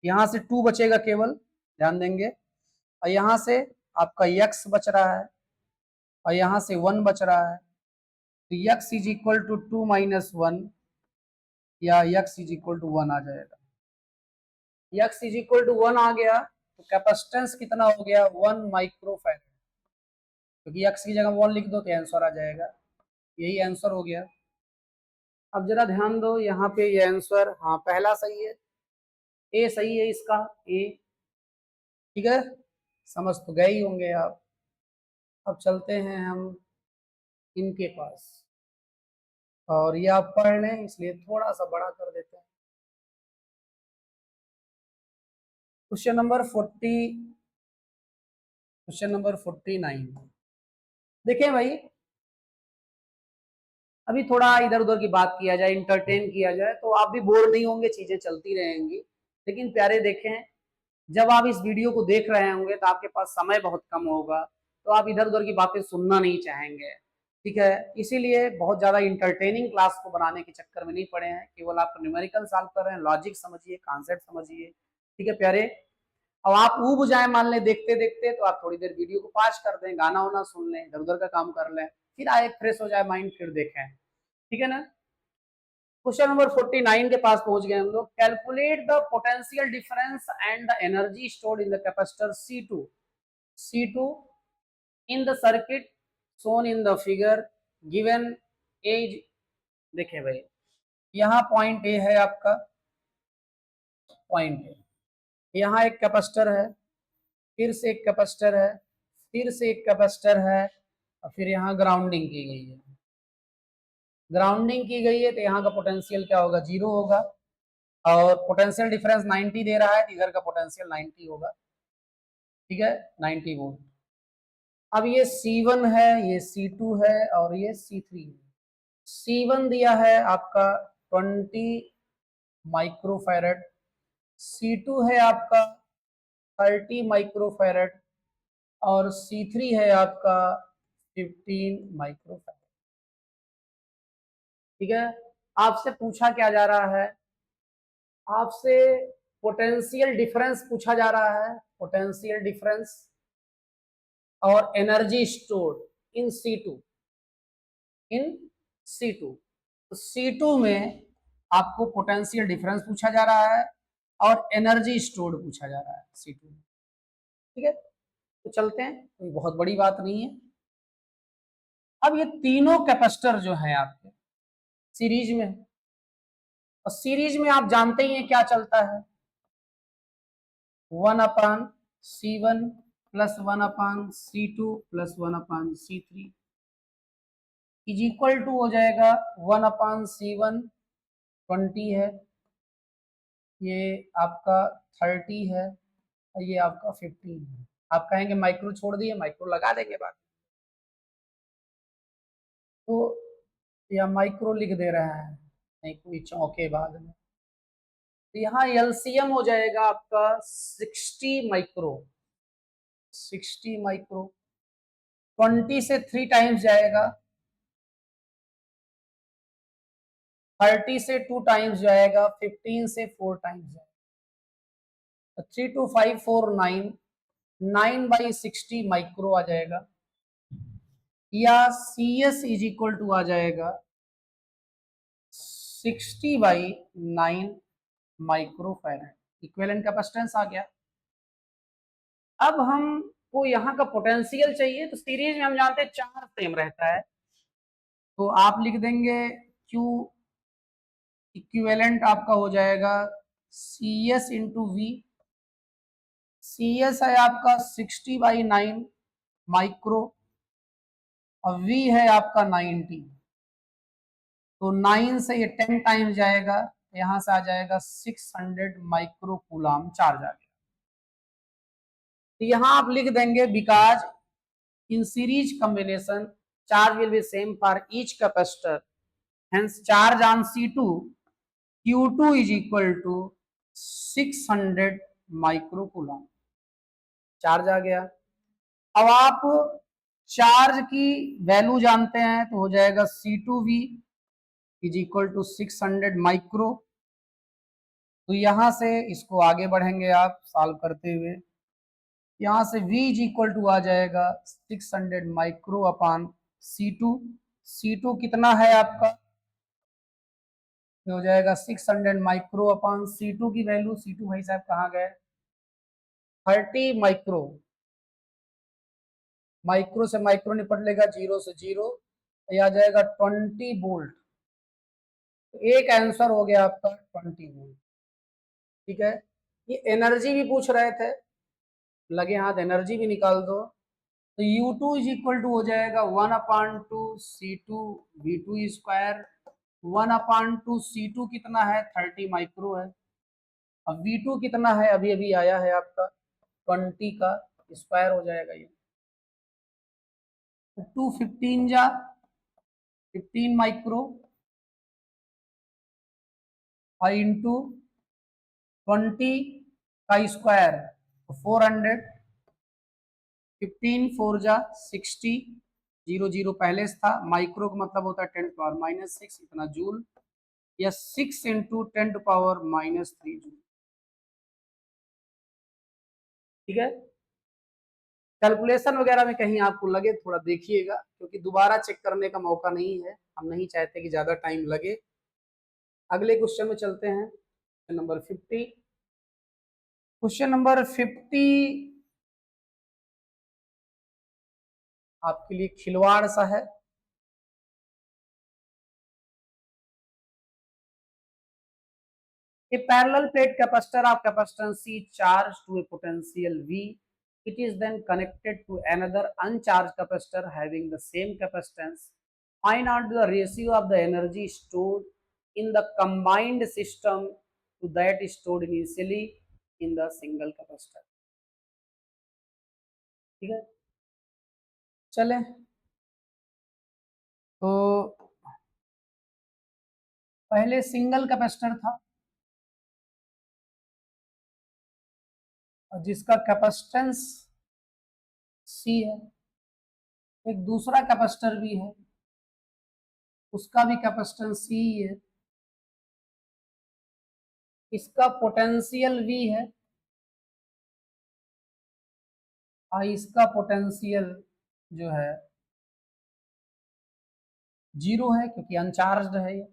यहाँ से 2 बचेगा केवल, ध्यान देंगे, और यहाँ से आपका x बच रहा है, और यहाँ से 1 बच रहा है, तो x is equal to 2 minus 1, या x इज इक्वल टू 1 आ जाएगा। x इज इक्वल टू 1 आ गया, तो कैपेसिटेंस कितना हो गया, 1 माइक्रोफैरड, क्योंकि x की जगह 1 लिख दो तो आंसर आ जाएगा, यही आंसर हो गया। अब जरा ध्यान दो, यहाँ पे ये आंसर, हाँ पहला सही है, ए सही है इसका, ए। ठीक है, समझ तो गए ही होंगे आप। अब चलते हैं हम इनके पास, और ये आप पढ़ लें इसलिए थोड़ा सा बड़ा कर देते हैं। Question number 49। देखिए भाई, अभी थोड़ा इधर उधर की बात किया जाए, इंटरटेन किया जाए, तो आप भी बोर नहीं होंगे, चीजें चलती रहेंगी। लेकिन प्यारे देखें, जब आप इस वीडियो को देख रहे होंगे तो आपके पास समय बहुत कम होगा, तो आप इधर उधर की बातें सुनना नहीं चाहेंगे। ठीक है, इसीलिए बहुत ज्यादा इंटरटेनिंग क्लास को बनाने के चक्कर में नहीं पड़े हैं, केवल आप न्यूमेरिकल सॉल्व कर रहे हैं, लॉजिक समझिए, कॉन्सेप्ट समझिए। ठीक है प्यारे, अब आप ऊब जाए मान लें देखते देखते, तो आप थोड़ी देर वीडियो को पॉज कर दें, गाना वाना सुन लें, इधर उधर का काम कर लें, फिर आए फ्रेश हो जाए माइंड, फिर देखें। ठीक है ना। क्वेश्चन नंबर 49 के पास पहुंच गए हम लोग। Calculate the potential difference and the energy stored in the capacitor C2 in the circuit shown in the figure given as. देखिए भाई, यहाँ पॉइंट ए है आपका, पॉइंट ए, यहाँ एक कैपेसिटर है, फिर से एक कैपेसिटर है, फिर से एक कैपेसिटर है, और फिर यहाँ ग्राउंडिंग की गई है। ग्राउंडिंग की गई है तो यहाँ का पोटेंशियल क्या होगा, 0 होगा, और पोटेंशियल डिफरेंस 90 दे रहा है, तो इधर का पोटेंशियल 90 होगा। ठीक है, 90 वोल्ट। अब ये C1 है, ये C2 है, और ये C3 है। C1 दिया है आपका 20 माइक्रोफैरड, C2 है आपका 30 माइक्रोफैरड, और C3 है आपका 15 माइक्रोफैरड। ठीक है, आपसे पूछा क्या जा रहा है, आपसे पोटेंशियल डिफरेंस पूछा जा रहा है, पोटेंशियल डिफरेंस और एनर्जी स्टोर्ड इन C2, इन C2। तो C2 में आपको पोटेंशियल डिफरेंस पूछा जा रहा है और एनर्जी स्टोर्ड पूछा जा रहा है C2 में। ठीक है, तो चलते हैं, कोई बहुत बड़ी बात नहीं है। अब ये तीनों कैपेसिटर जो है आपके सीरीज में, और सीरीज में आप जानते ही हैं क्या चलता है, 1/C1 plus 1/C2 plus 1/C3 is equal to हो जाएगा 1/C1 20 है, ये आपका 30 है, और ये आपका 15 है। आप कहेंगे माइक्रो छोड़ दिए, माइक्रो लगा देंगे बाद, तो या माइक्रो लिख दे रहा है, नहीं कोई चौके बाद में, तो यहाँ एलसीएम हो जाएगा आपका 60 माइक्रो, 60 माइक्रो 20 से 3 टाइम्स जाएगा, 30 से 2 टाइम्स जाएगा, 15 से 4 टाइम्स जाएगा, 32549 9/60 माइक्रो आ जाएगा, या CS इज इक्वल टू आ जाएगा 60/9 माइक्रो फैराड, इक्विवेलेंट कैपेसिटेंस आ गया। अब हमको यहाँ का पोटेंशियल चाहिए, तो सीरीज में हम जानते हैं 4 सेम रहता है, तो आप लिख देंगे Q इक्विवेलेंट आपका हो जाएगा CS इंटू वी, CS है आपका 60/9 माइक्रो और V है आपका 90, तो 9 से ये 10 टाइम्स जाएगा, यहां से आ जाएगा 600 माइक्रो कूलम चार्ज आ गया। तो यहां आप लिख देंगे because in series combination charge will be same for each capacitor, hence charge on C2 Q2 is equal to 600 micro coulomb, charge आ गया। अब आप चार्ज की वैल्यू जानते हैं, तो हो जाएगा C2V is equal to 600 micro, तो यहां से इसको आगे बढ़ेंगे आप सॉल्व करते हुए, यहां से V इज इक्वल टू आ जाएगा 600 माइक्रो अपान C2, C2 कितना है आपका, हो जाएगा 600 माइक्रो अपान C2 की वैल्यू, C2 भाई साहब कहाँ गए, 30 माइक्रो, माइक्रो से माइक्रो निपट लेगा, 0 से 0, ये आ जाएगा 20 वोल्ट, तो एक आंसर हो गया आपका 20 वोल्ट। ठीक है, ये एनर्जी भी पूछ रहे थे, लगे हाथ एनर्जी भी निकाल दो, तो U2 इज इक्वल टू हो जाएगा 1/2 C2 V2 स्क्वायर, 1/2 C2 कितना है 30 माइक्रो है, अब V2 कितना है अभी अभी आया है आपका 20 का स्क्वायर हो जाएगा, ये 2 15 जा 15 माइक्रो और इंटू 20 का स्क्वायर 400, 15 4 जा 60, 0 0 पहले से था, माइक्रो का मतलब होता है 10⁻⁻6 इतना जूल, या 6 इंटू 10⁻⁻3 जूल। ठीक है, कैलकुलेशन वगैरह में कहीं आपको लगे थोड़ा देखिएगा, क्योंकि दोबारा चेक करने का मौका नहीं है, हम नहीं चाहते कि ज्यादा टाइम लगे। अगले क्वेश्चन में चलते हैं, क्वेश्चन नंबर 50। क्वेश्चन नंबर 50 आपके लिए खिलवाड़ सा है। A parallel plate capacitor of capacitance C charged to a potential V. It is then connected to another uncharged capacitor having the same capacitance. Find out the ratio of the energy stored in the combined system to that stored initially in the single capacitor. ठीक है, चले तो पहले single capacitor था जिसका capacitance C है, एक दूसरा कैपेसिटर भी है उसका भी कैपेसिटेंस C है, इसका पोटेंशियल V है और इसका पोटेंशियल जो है 0 है, क्योंकि अनचार्ज्ड है। ये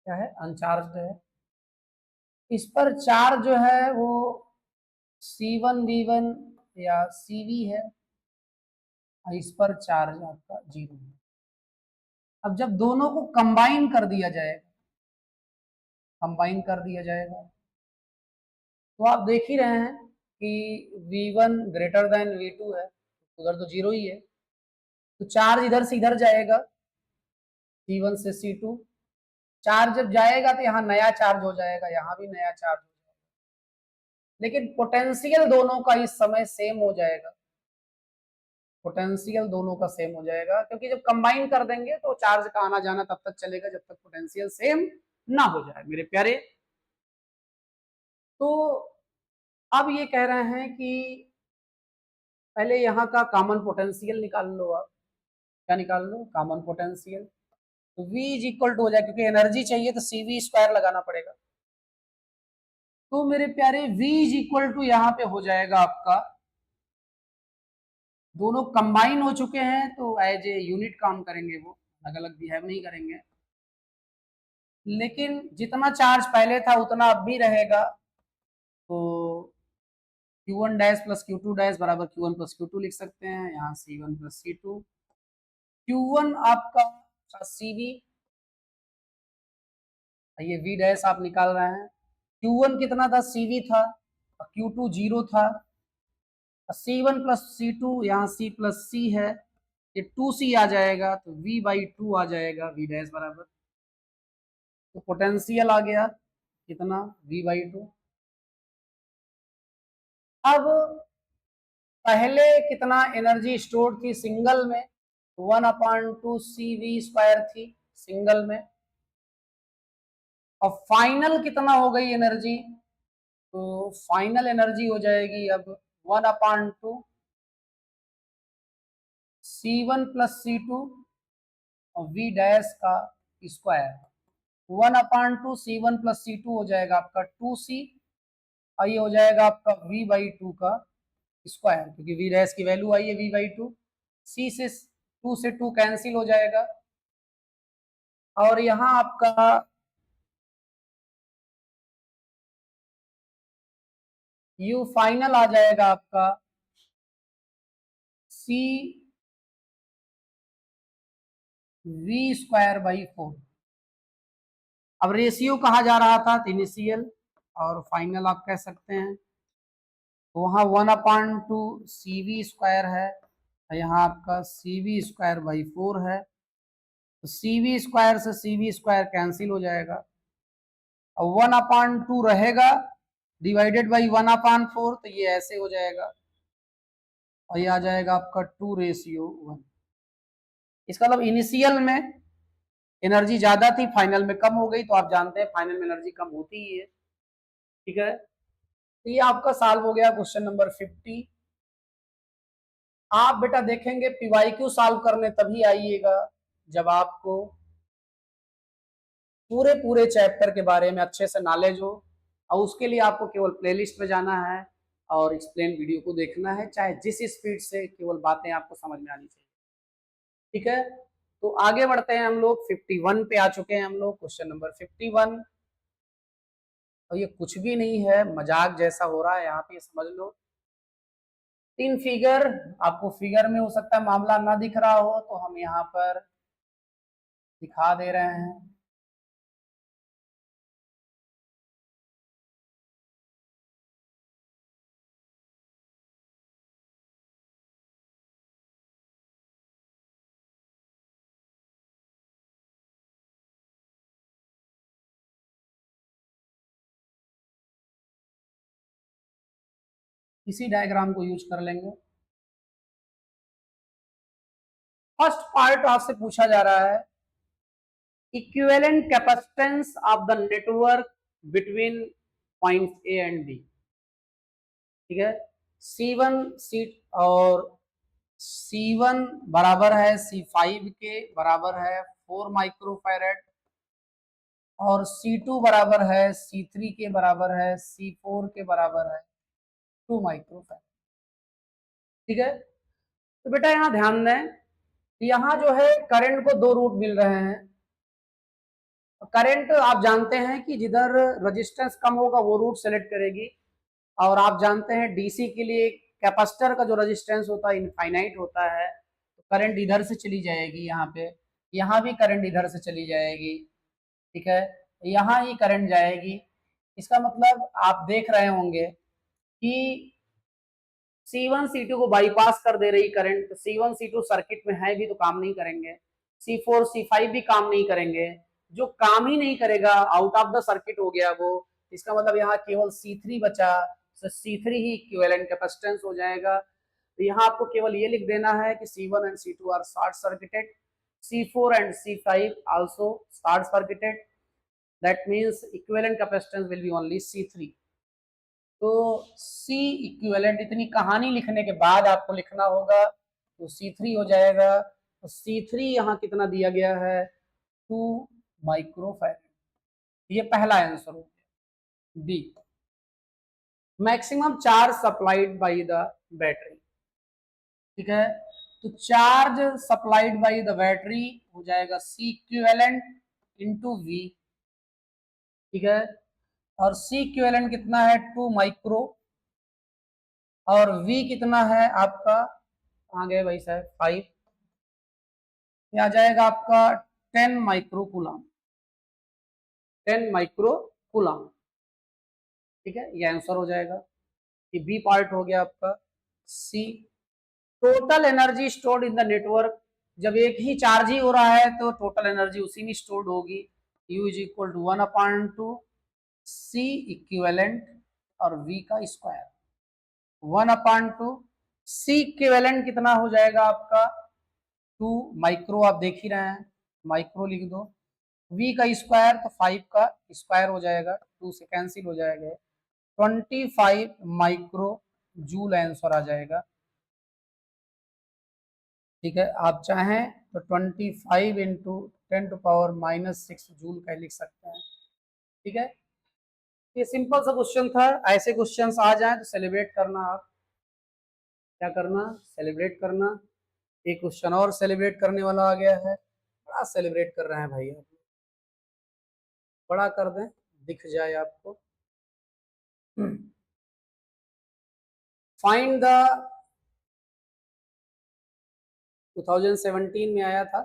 क्या है? अनचार्ज्ड है। इस पर चार्ज जो है वो C1V1 या CV है और इस पर चार्ज आपका 0 है। अब जब दोनों को कंबाइन कर दिया जाएगा, तो आप देख ही रहे हैं कि V1 ग्रेटर देन V2 है, उधर तो 0 ही है, तो चार्ज इधर से इधर जाएगा, C1 से C2। चार्ज जब जाएगा तो यहाँ नया चार्ज हो जाएगा, यहाँ भी नया चार्ज हो जाएगा, लेकिन पोटेंशियल दोनों का इस समय सेम हो जाएगा। पोटेंशियल दोनों का सेम हो जाएगा, क्योंकि जब कंबाइन कर देंगे तो चार्ज का आना जाना तब तक चलेगा जब तक पोटेंशियल सेम ना हो जाए मेरे प्यारे। तो अब ये कह रहे हैं कि पहले यहाँ का कॉमन पोटेंशियल निकाल लो। आप क्या निकाल लो? Common potential. तो V इज इक्वल टू हो जाए, क्योंकि एनर्जी चाहिए तो CV स्क्वायर लगाना पड़ेगा। तो मेरे प्यारे V इज इक्वल टू यहाँ पे हो जाएगा आपका, दोनों कंबाइन हो चुके हैं तो एज ए यूनिट काम करेंगे, वो अलग अलग बिहेव नहीं करेंगे, लेकिन जितना चार्ज पहले था उतना अब भी रहेगा। तो Q1 dash plus Q2 dash बराबर Q1 प्लस Q2 लिख सकते हैं, यहाँ C1 प्लस C2। Q1 आपका CV, ये V डैश आप निकाल रहे हैं। Q1 कितना था? CV था, Q2 0 था, C1 प्लस C2, यहाँ C प्लस C है, ये 2C आ जाएगा, तो V/2 आ जाएगा, V डैश बराबर। तो पोटेंशियल आ गया कितना? V/2। अब पहले कितना एनर्जी स्टोर थी सिंगल में? 1/2 CV स्क्वायर थी सिंगल में। अब फाइनल कितना हो गई एनर्जी? तो फाइनल एनर्जी हो जाएगी अब 1/2 C1 प्लस C2 और V डैश का स्क्वायर। 1/2 C1 प्लस C2 हो जाएगा आपका 2C, और ये हो जाएगा आपका V/2 का स्क्वायर, क्योंकि V डैश की वैल्यू आई है V/2। C से 2 से 2 कैंसिल हो जाएगा, और यहाँ आपका U फाइनल आ जाएगा आपका CV स्क्वायर/4। अब रेशियो कहा जा रहा था इनिशियल और फाइनल आप कह सकते हैं, तो वहाँ 1/2 CV स्क्वायर है, यहाँ आपका CV स्क्वायर/4 है, तो CV स्क्वायर से CV स्क्वायर कैंसिल हो जाएगा, और 1/2 रहेगा डिवाइडेड बाई 1/4, तो ये ऐसे हो जाएगा, और ये आ जाएगा आपका 2:1। इसका मतलब इनिशियल में एनर्जी ज्यादा थी, फाइनल में कम हो गई, तो आप जानते हैं फाइनल में एनर्जी कम होती ही है। ठीक है, तो ये आपका सॉल्व हो गया क्वेश्चन नंबर 50। आप बेटा देखेंगे PYQ सॉल्व करने तभी आइएगा जब आपको पूरे पूरे चैप्टर के बारे में अच्छे से नॉलेज हो, और उसके लिए आपको केवल प्लेलिस्ट में जाना है और एक्सप्लेन वीडियो को देखना है, चाहे जिस स्पीड से, केवल बातें आपको समझ में आनी चाहिए। ठीक है, तो आगे बढ़ते हैं हम लोग। 51 पे आ चुके हैं हम लोग, क्वेश्चन नंबर 51। और ये कुछ भी नहीं है, मजाक जैसा हो रहा है यहाँ पे, समझ लो। 3 फिगर, आपको फिगर में हो सकता है मामला ना दिख रहा हो, तो हम यहाँ पर दिखा दे रहे हैं। इसी डायग्राम को यूज कर लेंगे। फर्स्ट पार्ट आपसे पूछा जा रहा है, equivalent capacitance of the network between point A and B. ठीक है, C1 C और C1 बराबर है C5 के, बराबर है 4 माइक्रोफैरेड, और C2 बराबर है C3 के बराबर है C4 के बराबर है 2 माइक्रोफैराड। ठीक है, तो बेटा यहाँ ध्यान दें, यहाँ जो है करंट को दो रूट मिल रहे हैं। करंट आप जानते हैं कि जिधर रेजिस्टेंस कम होगा वो रूट सेलेक्ट करेगी, और आप जानते हैं डीसी के लिए कैपेसिटर का जो रेजिस्टेंस होता है इनफाइनाइट होता है, तो करंट इधर से चली जाएगी यहाँ पे, यहाँ भी करंट इधर से चली जाएगी। ठीक है, यहाँ ही करंट जाएगी। इसका मतलब आप देख रहे होंगे कि C1 C2 को बाईपास कर दे रही करंट, C1 C2 सर्किट में है भी तो काम नहीं करेंगे, C4 C5 भी काम नहीं करेंगे। जो काम ही नहीं करेगा आउट ऑफ द सर्किट हो गया वो, इसका मतलब यहाँ केवल C3 बचा, तो C3 ही इक्विवेलेंट कैपेसिटेंस हो जाएगा। तो यहाँ आपको केवल ये लिख देना है कि C1 and C2 are short circuited, C4 and C5 also short circuited, that means equivalent capacitance will be only C3। तो C इक्विवेलेंट इतनी कहानी लिखने के बाद आपको लिखना होगा, तो C3 हो जाएगा। तो C3 यहाँ कितना दिया गया है 2 माइक्रोफैराड। ये पहला आंसर हो गया। B, maximum charge supplied by the battery. ठीक है, तो charge supplied by the battery हो जाएगा C इक्विवेलेंट इंटू V। ठीक है, और C इक्विवेलेंट कितना है 2 माइक्रो, और V कितना है आपका, आ गए भाई साहब 5, ये आ जाएगा आपका 10 माइक्रो कूलम, 10 माइक्रो कूलम। ठीक है, ये आंसर हो जाएगा। ये बी पार्ट हो गया आपका। C, total energy stored in the network, जब एक ही चार्ज ही हो रहा है तो टोटल एनर्जी उसी में स्टोर्ड होगी। U is equal to 1/2 C equivalent और V का स्क्वायर, 1/2 C इक्विवेलेंट कितना हो जाएगा आपका 2 माइक्रो, आप देख ही रहे हैं, माइक्रो लिख दो। V का स्क्वायर तो 5 का स्क्वायर हो जाएगा, 2 से कैंसिल हो जाएगा, 25 माइक्रो जूल आंसर आ जाएगा। ठीक है, आप चाहें तो 25 इंटू 10⁻⁻6 जूल का लिख सकते हैं। ठीक है, ये सिंपल सा क्वेश्चन था। ऐसे क्वेश्चंस आ जाएं तो सेलिब्रेट करना, आप क्या करना, सेलिब्रेट करना। एक क्वेश्चन और सेलिब्रेट करने वाला आ गया है, बड़ा सेलिब्रेट कर रहे हैं भाई आप, बड़ा कर दें दिख जाए आपको। फाइंड द 2017 में आया था,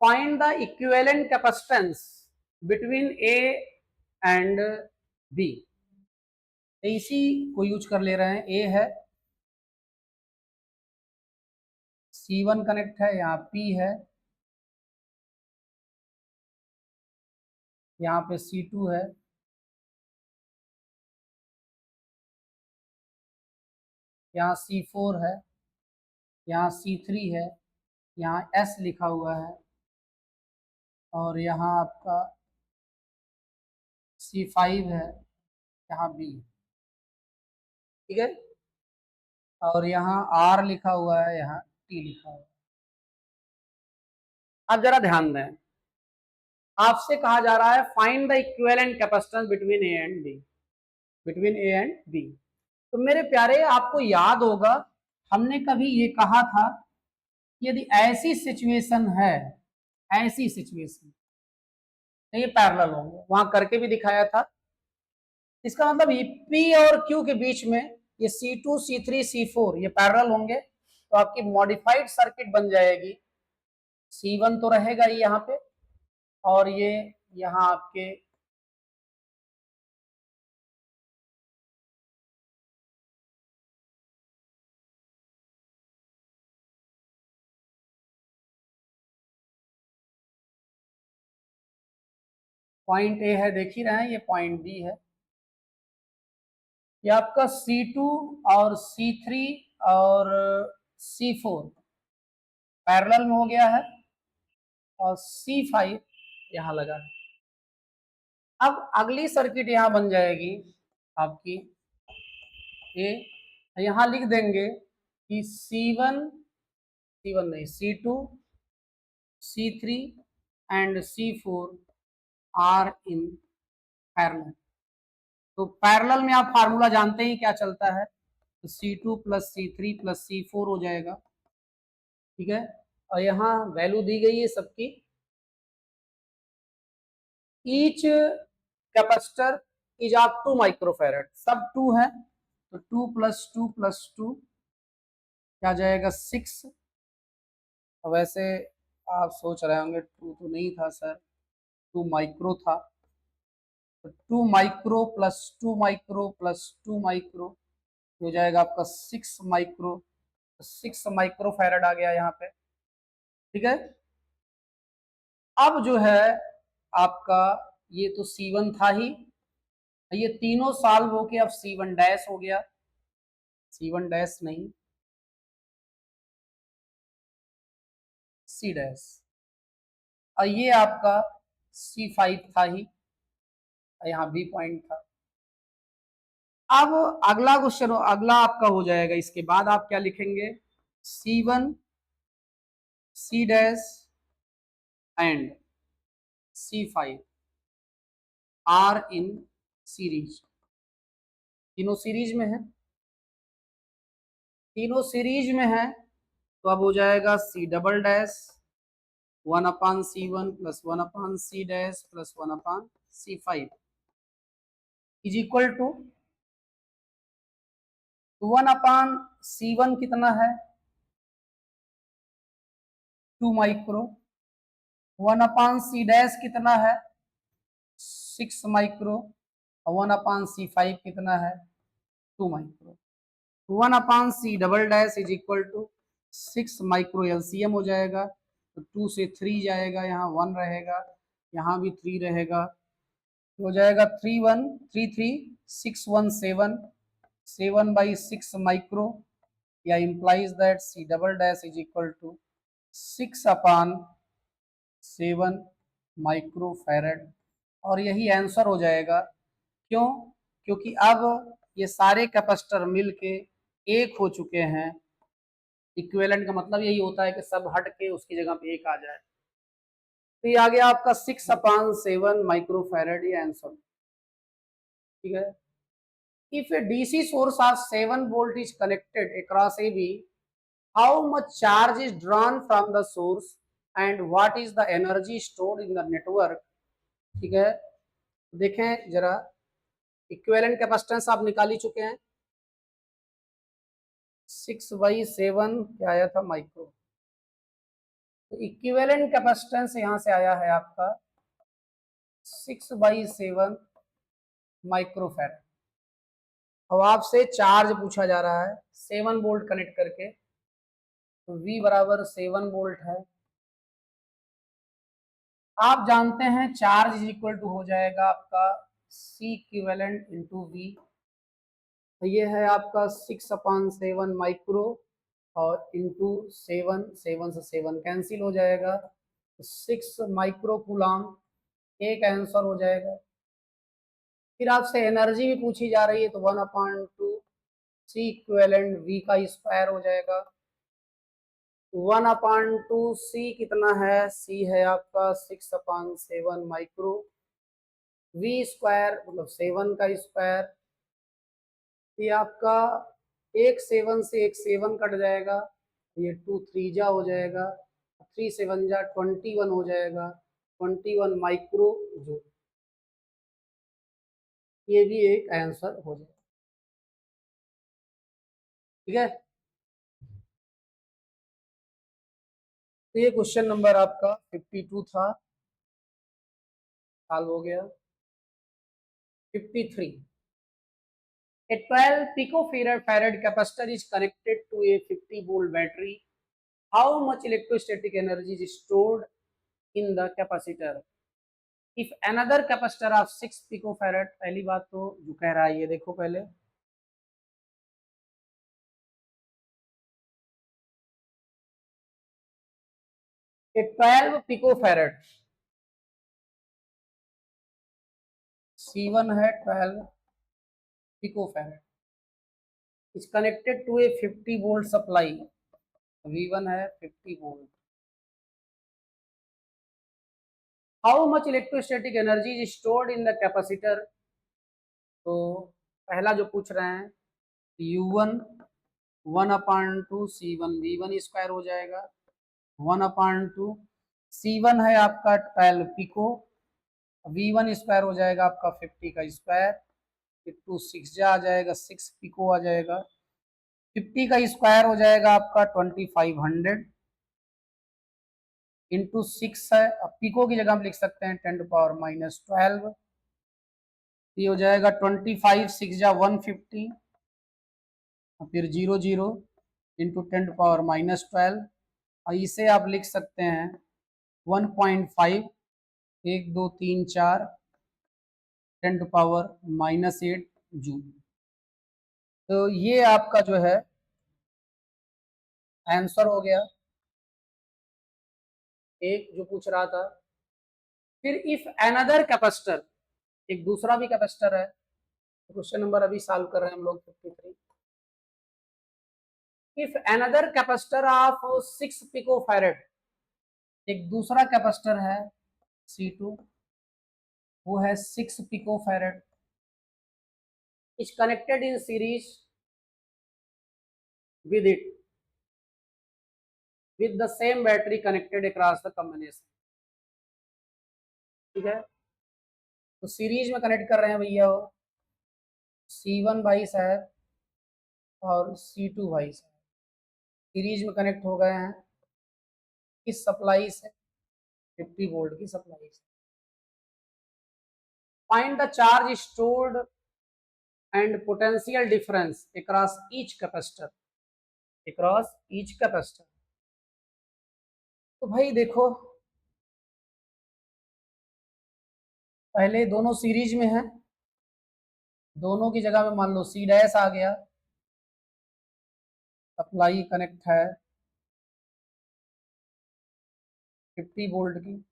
find the equivalent capacitance between A and B. इसी को यूज कर ले रहे हैं। ए है, C1 कनेक्ट है, यहाँ P है, यहाँ पे C2 है, यहाँ C4 है, यहाँ C3 है, यहाँ S लिखा हुआ है, और यहाँ आपका C5 है, यहाँ B। ठीक है, और यहाँ R लिखा हुआ है, यहाँ T लिखा हुआ है। अब जरा ध्यान दें, आपसे कहा जा रहा है find the equivalent capacitance between A and B, between A and B. तो मेरे प्यारे आपको याद होगा हमने कभी ये कहा था, यदि ऐसी सिचुएशन है, ऐसी सिचुएशन, ये पैरेलल होंगे, वहां करके भी दिखाया था। इसका मतलब P और Q के बीच में ये C2 C3 C4 ये पैरेलल होंगे, तो आपकी मॉडिफाइड सर्किट बन जाएगी। C1 तो रहेगा ही यहाँ पे, और ये यहाँ आपके पॉइंट ए है, देख ही रहे हैं, ये पॉइंट बी है। ये आपका C2 और C3 और C4 पैरेलल में हो गया है, और C5 यहाँ लगा है। अब अगली सर्किट यहाँ बन जाएगी आपकी ए, यहाँ लिख देंगे कि C1 C1 नहीं, C2, C3 and C4 are in parallel. तो पैरेलल में आप फार्मूला जानते ही क्या चलता है, तो C2 plus C3 plus C4 हो जाएगा, ठीक है। और यहाँ वैल्यू दी गई है सबकी। Each capacitor is of 2 microfarad, सब 2 है, तो 2 प्लस 2 प्लस 2 क्या जाएगा 6। वैसे आप सोच रहे होंगे 2 तो नहीं था सर, 2 माइक्रो था, तो 2 micro plus 2 micro plus 2 micro हो जाएगा आपका 6 माइक्रो, 6 माइक्रो फैरड आ गया यहाँ पे, ठीक है। अब जो है आपका ये तो C1 था ही, ये तीनों सॉल्व होके अब C1 डैश हो गया, C1 डैश नहीं C डैश, और ये आपका C5 था ही, यहाँ बी पॉइंट था। अब अगला क्वेश्चन, अगला आपका हो जाएगा, इसके बाद आप क्या लिखेंगे, C1 C dash and C5 are in series, तीनों सीरीज में है, तीनों सीरीज में है, तो अब हो जाएगा C double dash 1/C1 plus 1/C dash plus 1/C5 is equal to 1/C1 कितना है 2 माइक्रो, 1/C डैश कितना है 6 माइक्रो, और 1/C5 कितना है 2 micro. 1/C double dash is equal to 6 micro, LCM हो जाएगा, तो 2 से 3 जाएगा, यहाँ 1 रहेगा, यहाँ भी 3 रहेगा, हो जाएगा 3 1 3 3 6 1 7 7/6 माइक्रो, या implies that C double dash is equal to 6/7 micro farad, और यही आंसर हो जाएगा। क्यों? क्योंकि अब ये सारे कैपेसिटर मिलके एक हो चुके हैं, इक्विवेलेंट का मतलब यही होता है कि सब हट के उसकी जगह पे एक आ जाए, तो ये आ गया आपका 6/7 माइक्रो फैरड, ये आंसर, ठीक है। If a DC source of 7 volt is connected across AB, how much charge is drawn from the source and what is the energy stored in the network, ठीक है। देखें जरा, इक्विवेलेंट कैपेसिटेंस आप निकाल ही चुके हैं, 6/7 क्या आया था माइक्रो, तो इक्विवेलेंट कैपेसिटेंस यहां से आया है आपका 6/7 माइक्रोफैरड। अब आपसे चार्ज पूछा जा रहा है 7 वोल्ट कनेक्ट करके, तो V बराबर 7 वोल्ट है, आप जानते हैं चार्ज इज इक्वल टू हो जाएगा आपका C इक्विवेलेंट इंटू V, तो ये है आपका 6/7 माइक्रो, और इंटू 7, 7 से 7 कैंसिल हो जाएगा, तो 6 माइक्रो कूलाम, एक आंसर हो जाएगा। फिर आपसे एनर्जी भी पूछी जा रही है, तो 1/2 C इक्विवेलेंट V का स्क्वायर हो जाएगा, 1/2 C कितना है, C है आपका 6/7 माइक्रो, V स्क्वायर मतलब 7 का स्क्वायर, ये आपका एक 7 से एक 7 कट जाएगा, ये 2 3 जा हो जाएगा, 3 7 जा 21 हो जाएगा, 21 माइक्रो जूल, ये भी एक आंसर हो जाएगा, ठीक है। तो ये क्वेश्चन नंबर आपका 52 था, सॉल्व हो गया। 53, a 12 picofarad capacitor is connected to a 50 volt battery, how much electrostatic energy is stored in the capacitor if another capacitor of 6 picofarad। पहली बात तो जो कह रहा है ये देखो पहले, a 12 picofarad, C1 है 12 picofarad is connected to a 50 volt supply, V1 है 50 volt. How much electrostatic energy is stored in the capacitor. तो पहला जो पूछ रहे हैं U1 1/2 C1 V1 स्क्वायर हो जाएगा, 1/2 C1 है आपका 12 पिको, V1 स्क्वायर हो जाएगा आपका 50 का स्क्वायर, फिर 2 6 जा आ जाएगा 6 पिको आ जाएगा, 50 का स्क्वायर हो जाएगा आपका 2500 इंटू 6 है। अब पिको की जगह हम लिख सकते हैं 10⁻⁻12, ये हो जाएगा 25 6 जा 150, फिर 0 0 इंटू 10⁻⁻12, और इसे आप लिख सकते हैं 1.5 1 2 3 4 10⁻⁻8 जूल। तो ये आपका जो है आंसर हो गया, एक जो पूछ रहा था। फिर इफ अनदर कैपेसिटर, एक दूसरा भी कैपेसिटर है, क्वेश्चन नंबर अभी सॉल्व कर रहे हैं हम लोग 53। If another capacitor of 6 picofarad, एक दूसरा कैपेसिटर है C2, वो है 6 picofarad, is connected in series with it with the same battery connected across the combination। ठीक है, तो सीरीज में कनेक्ट कर रहे हैं भैया वो C1 भाई साहब और C2 भाई साहब, सीरीज में कनेक्ट हो गए हैं इस सप्लाई से, 50 वोल्ट की सप्लाई से। Find the charge stored and potential difference across each capacitor, across each capacitor. तो भाई देखो, पहले दोनों सीरीज में है, दोनों की जगह में मान लो C डैश आ गया, सप्लाई कनेक्ट है 50 वोल्ट की,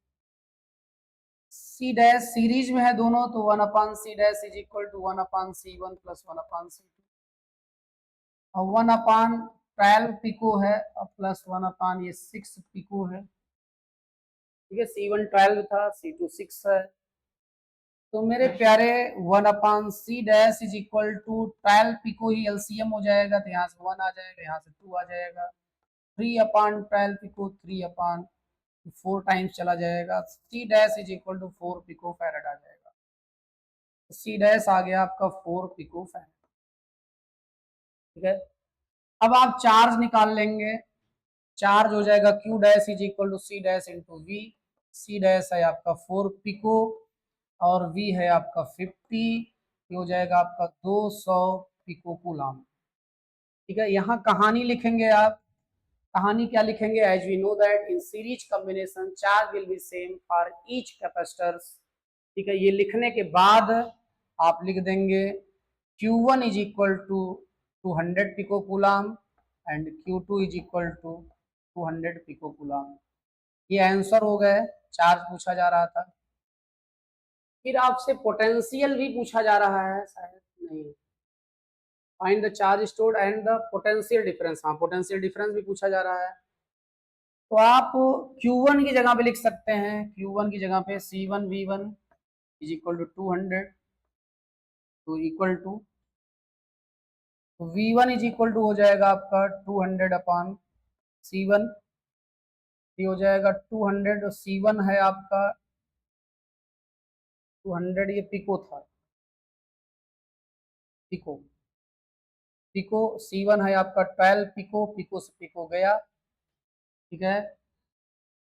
C डैश सीरीज में है दोनों, तो 1/C dash is equal to 1/C1 plus 1/C2, और 1/12 पिको है और प्लस 1/ ये 6 पिको है। ठीक है, C1 12 था, C2 6 है, तो मेरे प्यारे 1/C dash is equal to 12 pico ही एलसीएम हो जाएगा, तो यहाँ से 1 आ जाएगा, यहाँ से 2 आ जाएगा, 3/12 पिको 3/4 टाइम्स चला जाएगा, C dash is equal to 4 pico farad आ जाएगा। C डैश आ गया आपका 4 पिको फैरेड। ठीक है, अब आप चार्ज निकाल लेंगे, चार्ज हो जाएगा Q dash is equal to C dash into V। C dash है आपका 4 पिको और V है आपका 50, ये हो जाएगा आपका 200 पिको कूलम। ठीक है, यहाँ कहानी लिखेंगे आप, कहानी क्या लिखेंगे, as we know that in series combination charge will be same for each capacitors. ठीक है, ये लिखने के बाद आप लिख देंगे Q1 is equal to 200 pico coulomb and Q2 is equal to 200 pico coulomb. ये आंसर हो गए, चार्ज पूछा जा रहा था। फिर आपसे पोटेंशियल भी पूछा जा रहा है शायद, नहीं, find the charge stored and the potential difference, हाँ पोटेंशियल डिफरेंस भी पूछा जा रहा है। तो आप Q1 की जगह पे लिख सकते हैं, Q1 की जगह पे C1 V1 is equal to 200 तो इक्वल टू, तो V1 इज इक्वल टू हो जाएगा आपका 200/C1, ये हो जाएगा 200, C1 है आपका 200, ये पिको था, पिको पिको, C1 है आपका 12 पिको, पिको से पिको गया। ठीक है,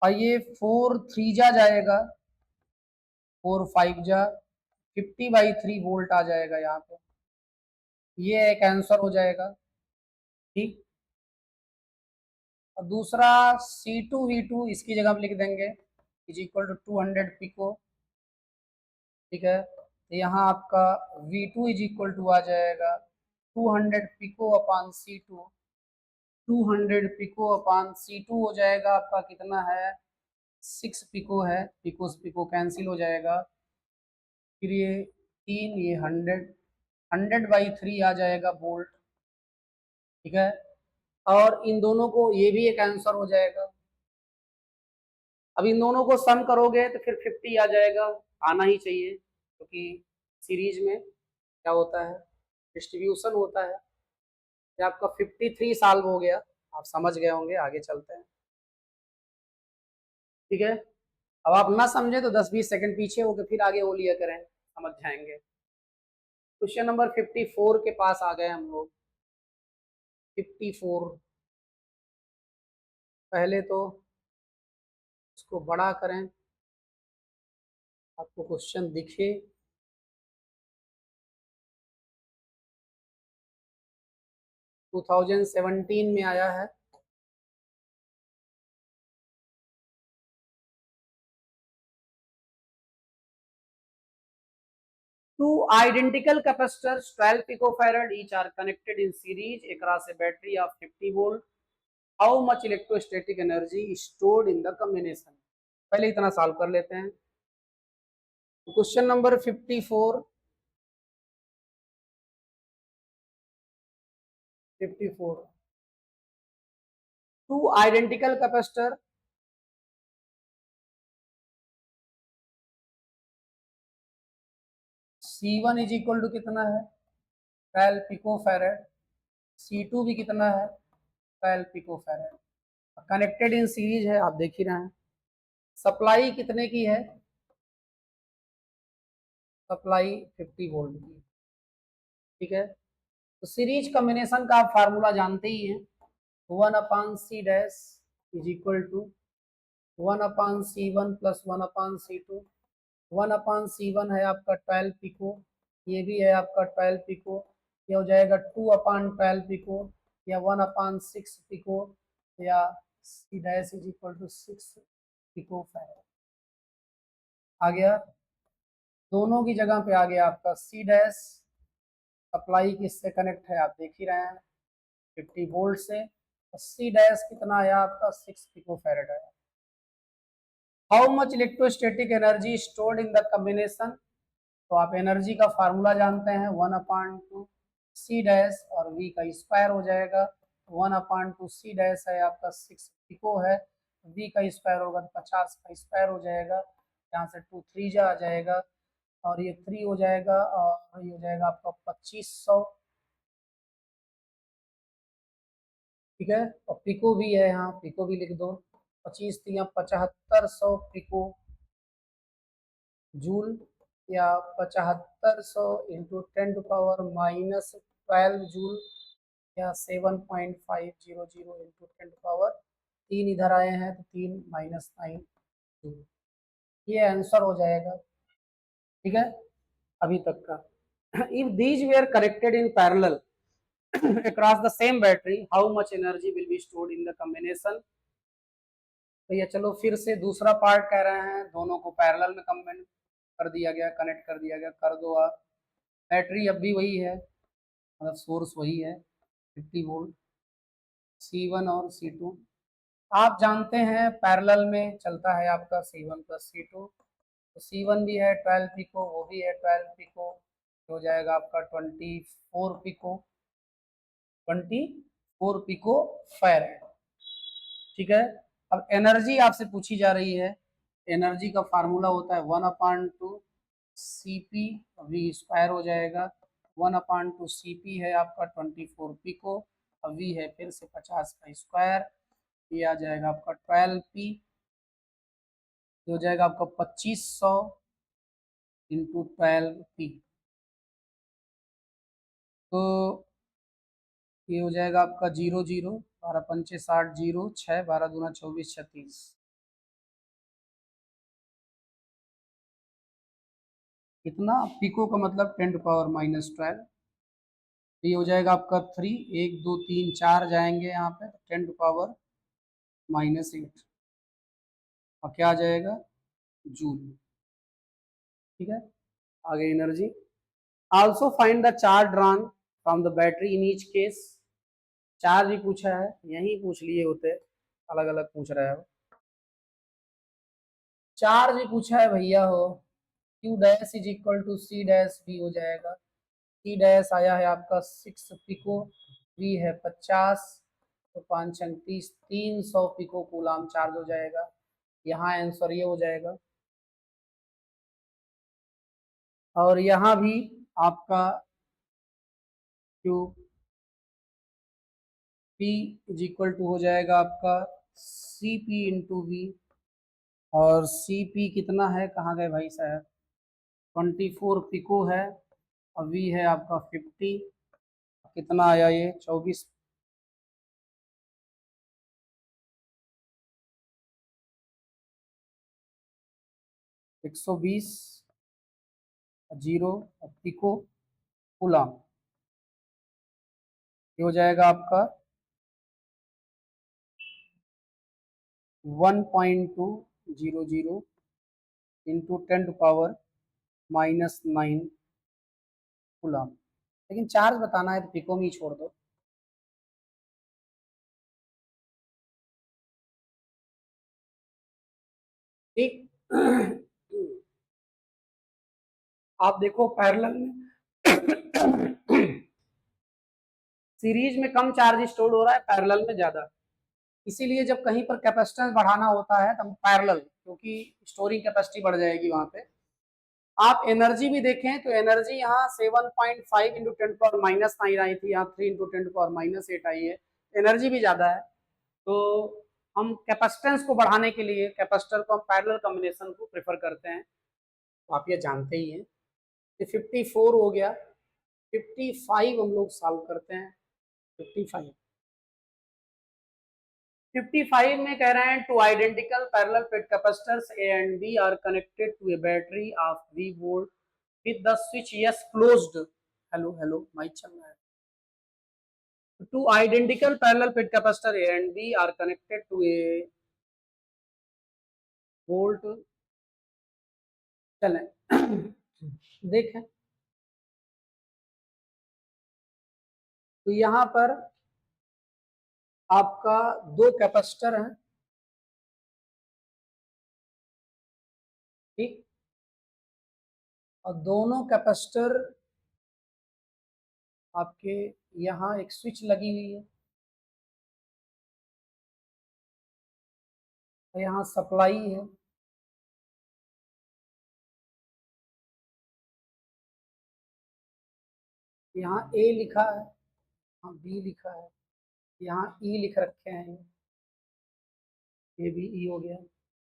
और ये 4 3 जा जाएगा, 4 5 जा 50/3 वोल्ट आ जाएगा यहाँ पे, ये एक आंसर हो जाएगा। ठीक, और दूसरा C2V2 इसकी जगह हम लिख देंगे इज इक्वल टू 200 पिको। ठीक है, तो यहाँ आपका V2 इज इक्वल टू आ जाएगा 200 pico upon C2, 200 pico upon C2 हो जाएगा आपका कितना है, 6 पिको है, पिको से पिको कैंसिल हो जाएगा, फिर ये 3 ये 100 100/3 आ जाएगा वोल्ट। ठीक है, और इन दोनों को, ये भी एक आंसर हो जाएगा। अब इन दोनों को सम करोगे तो फिर 50 आ जाएगा, आना ही चाहिए, क्योंकि सीरीज में क्या होता है, डिस्ट्रीब्यूशन होता है। ये आपका 53 सॉल्व हो गया, आप समझ गए होंगे। आगे चलते हैं, ठीक है। अब आप ना समझे तो 10-20 सेकंड पीछे होके फिर आगे वो लिया करें, समझ जाएंगे। क्वेश्चन नंबर 54 के पास आ गए हम लोग। 54, पहले तो इसको बड़ा करें, आपको क्वेश्चन दिखे। टू 2017 में आया है। Two identical capacitors 12 picofarad each are connected in series across a battery of 50 volt. How much electrostatic energy is stored in the combination? पहले इतना सॉल्व कर लेते हैं। Question number 54 two identical capacitor C1 is equal to कितना है, 12 picofarad. C2 भी कितना है, 12 पिकोफैरेड। कनेक्टेड इन सीरीज है, आप देख ही रहे हैं। सप्लाई कितने की है, सप्लाई 50 वोल्ट की, ठीक है। तो सीरीज कॉम्बिनेशन का आप फार्मूला जानते ही हैं, 1/C is equal to 1/C1 plus 1/C2। 1/C1 है आपका 12 पिको, ये भी है आपका 12 पिको, ये हो जाएगा 2/12 पिको, या 1/6 पिको, या C dash is equal to 6 pico farad. आ गया, दोनों की जगह पे आ गया आपका C डैश। सप्लाई किससे कनेक्ट है आप देख ही रहे हैं, 50 वोल्ट से। और C डैश कितना आया आपका, 6 पिको फैराड आया। How much electrostatic energy stored in the combination, तो आप एनर्जी का फार्मूला जानते हैं, 1/2 C डैश और V का स्क्वायर हो जाएगा। 1/2 C डैश है आपका 6 पिको है, V का स्क्वायर होगा तो 50 का स्क्वायर हो जाएगा। यहाँ से 2 3 जा आ जाएगा, और ये 3 हो जाएगा, और ये हो जाएगा आपका 2500, ठीक है। और पिको भी है, यहाँ पिको भी लिख दो, 25 3 7500 पिको जूल, या 7500 इंटू 10⁻⁻12 जूल, या 7.500 इंटू 10 3 इधर आए हैं तो 3 -9 जूल, ये आंसर हो जाएगा, ठीक है, अभी तक का। If these where connected in parallel across the same battery, how much energy will be stored in the combination? तो ये चलो फिर से दूसरा पार्ट कह रहे हैं, दोनों को पैरेलल में कंबाइन कर दिया गया, कनेक्ट कर दिया गया, कर दो आप। बैटरी अब भी वही है, मतलब सोर्स वही है, 50 वोल्ट, C1 और C2। आप जानते हैं पैरेलल में चलता है आपका C1 प्लस C2, तो C1 भी है 12 पिको, वो भी है 12 पिको, हो जाएगा आपका 24 पिको, 24 पिको फैराड, ठीक है। अब एनर्जी आपसे पूछी जा रही है, एनर्जी का फार्मूला होता है 1/2 CP, वी स्क्वायर हो जाएगा। 1/2 CP है आपका 24 पिको, और वी है फिर से 50 का स्क्वायर, ये आ जाएगा आपका 12P, हो जाएगा आपका 2500 इंटू 12P, तो ये हो जाएगा आपका 00, 12×5 = 60, 0 6 12×2 = 24 36, इतना पिको का मतलब 10⁻⁻12। ये हो जाएगा आपका 3, 1 2 3 4 जाएंगे यहाँ पे, 10⁻⁻8, और क्या आ जाएगा, जूल, ठीक है। आगे energy, also find the charge drawn from the battery in each case. Charge भी पूछा है, यही पूछ लिए होते, अलग अलग पूछ रहा है। चार्ज भी पूछा है भैया हो, Q dash is equal to C dash भी हो जाएगा। C डैश आया है आपका 6 पिको, V है 50, तो 5 छंग 30, 300 पिको कूलाम चार्ज हो जाएगा। यहाँ आंसर ये हो जाएगा। और यहाँ भी आपका Q P is equal to हो जाएगा आपका CP इंटू वी। और CP कितना है, कहाँ गए भाई साहब, 24 पिको है और V है आपका 50। कितना आया ये 24, 120 जीरो पिको कूलाम। ये हो जाएगा आपका 1.200 इंटू 10⁻⁻9 कूलाम। लेकिन चार्ज बताना है तो पिको में ही छोड़ दो। ठीक। आप देखो पैरेलल में सीरीज में कम चार्ज स्टोर हो रहा है, पैरेलल में ज्यादा। इसीलिए जब कहीं पर कैपेसिटेंस बढ़ाना होता है तब पैरेलल, क्योंकि स्टोरिंग कैपेसिटी बढ़ जाएगी वहां पे। आप एनर्जी भी देखें तो एनर्जी यहाँ 7.5 इंटू 10⁻⁻9 आई थी, यहाँ 3 इंटू 10⁻⁸ आई है। एनर्जी भी ज्यादा है। तो हम कैपेसिटेंस को बढ़ाने के लिए कैपेसिटर को हम पैरेलल कॉम्बिनेशन को प्रेफर करते हैं, तो आप ये जानते ही हैं। तो 54 हो गया, 55 हम लोग सॉल्व करते हैं। 55 में कह रहे हैं two identical parallel plate capacitors A and B are connected to a battery of V volt with the switch S closed. Hello hello, mic चल रहा है। Two identical parallel pit capacitor A and B are connected to a volt। चलें देखें तो यहाँ पर आपका दो कैपेसिटर हैं, ठीक। और दोनों कैपेसिटर आपके यहाँ एक स्विच लगी हुई है और यहाँ सप्लाई है। यहाँ A लिखा है, यहाँ B लिखा है, यहाँ E लिख रखे हैं, ये भी E हो गया।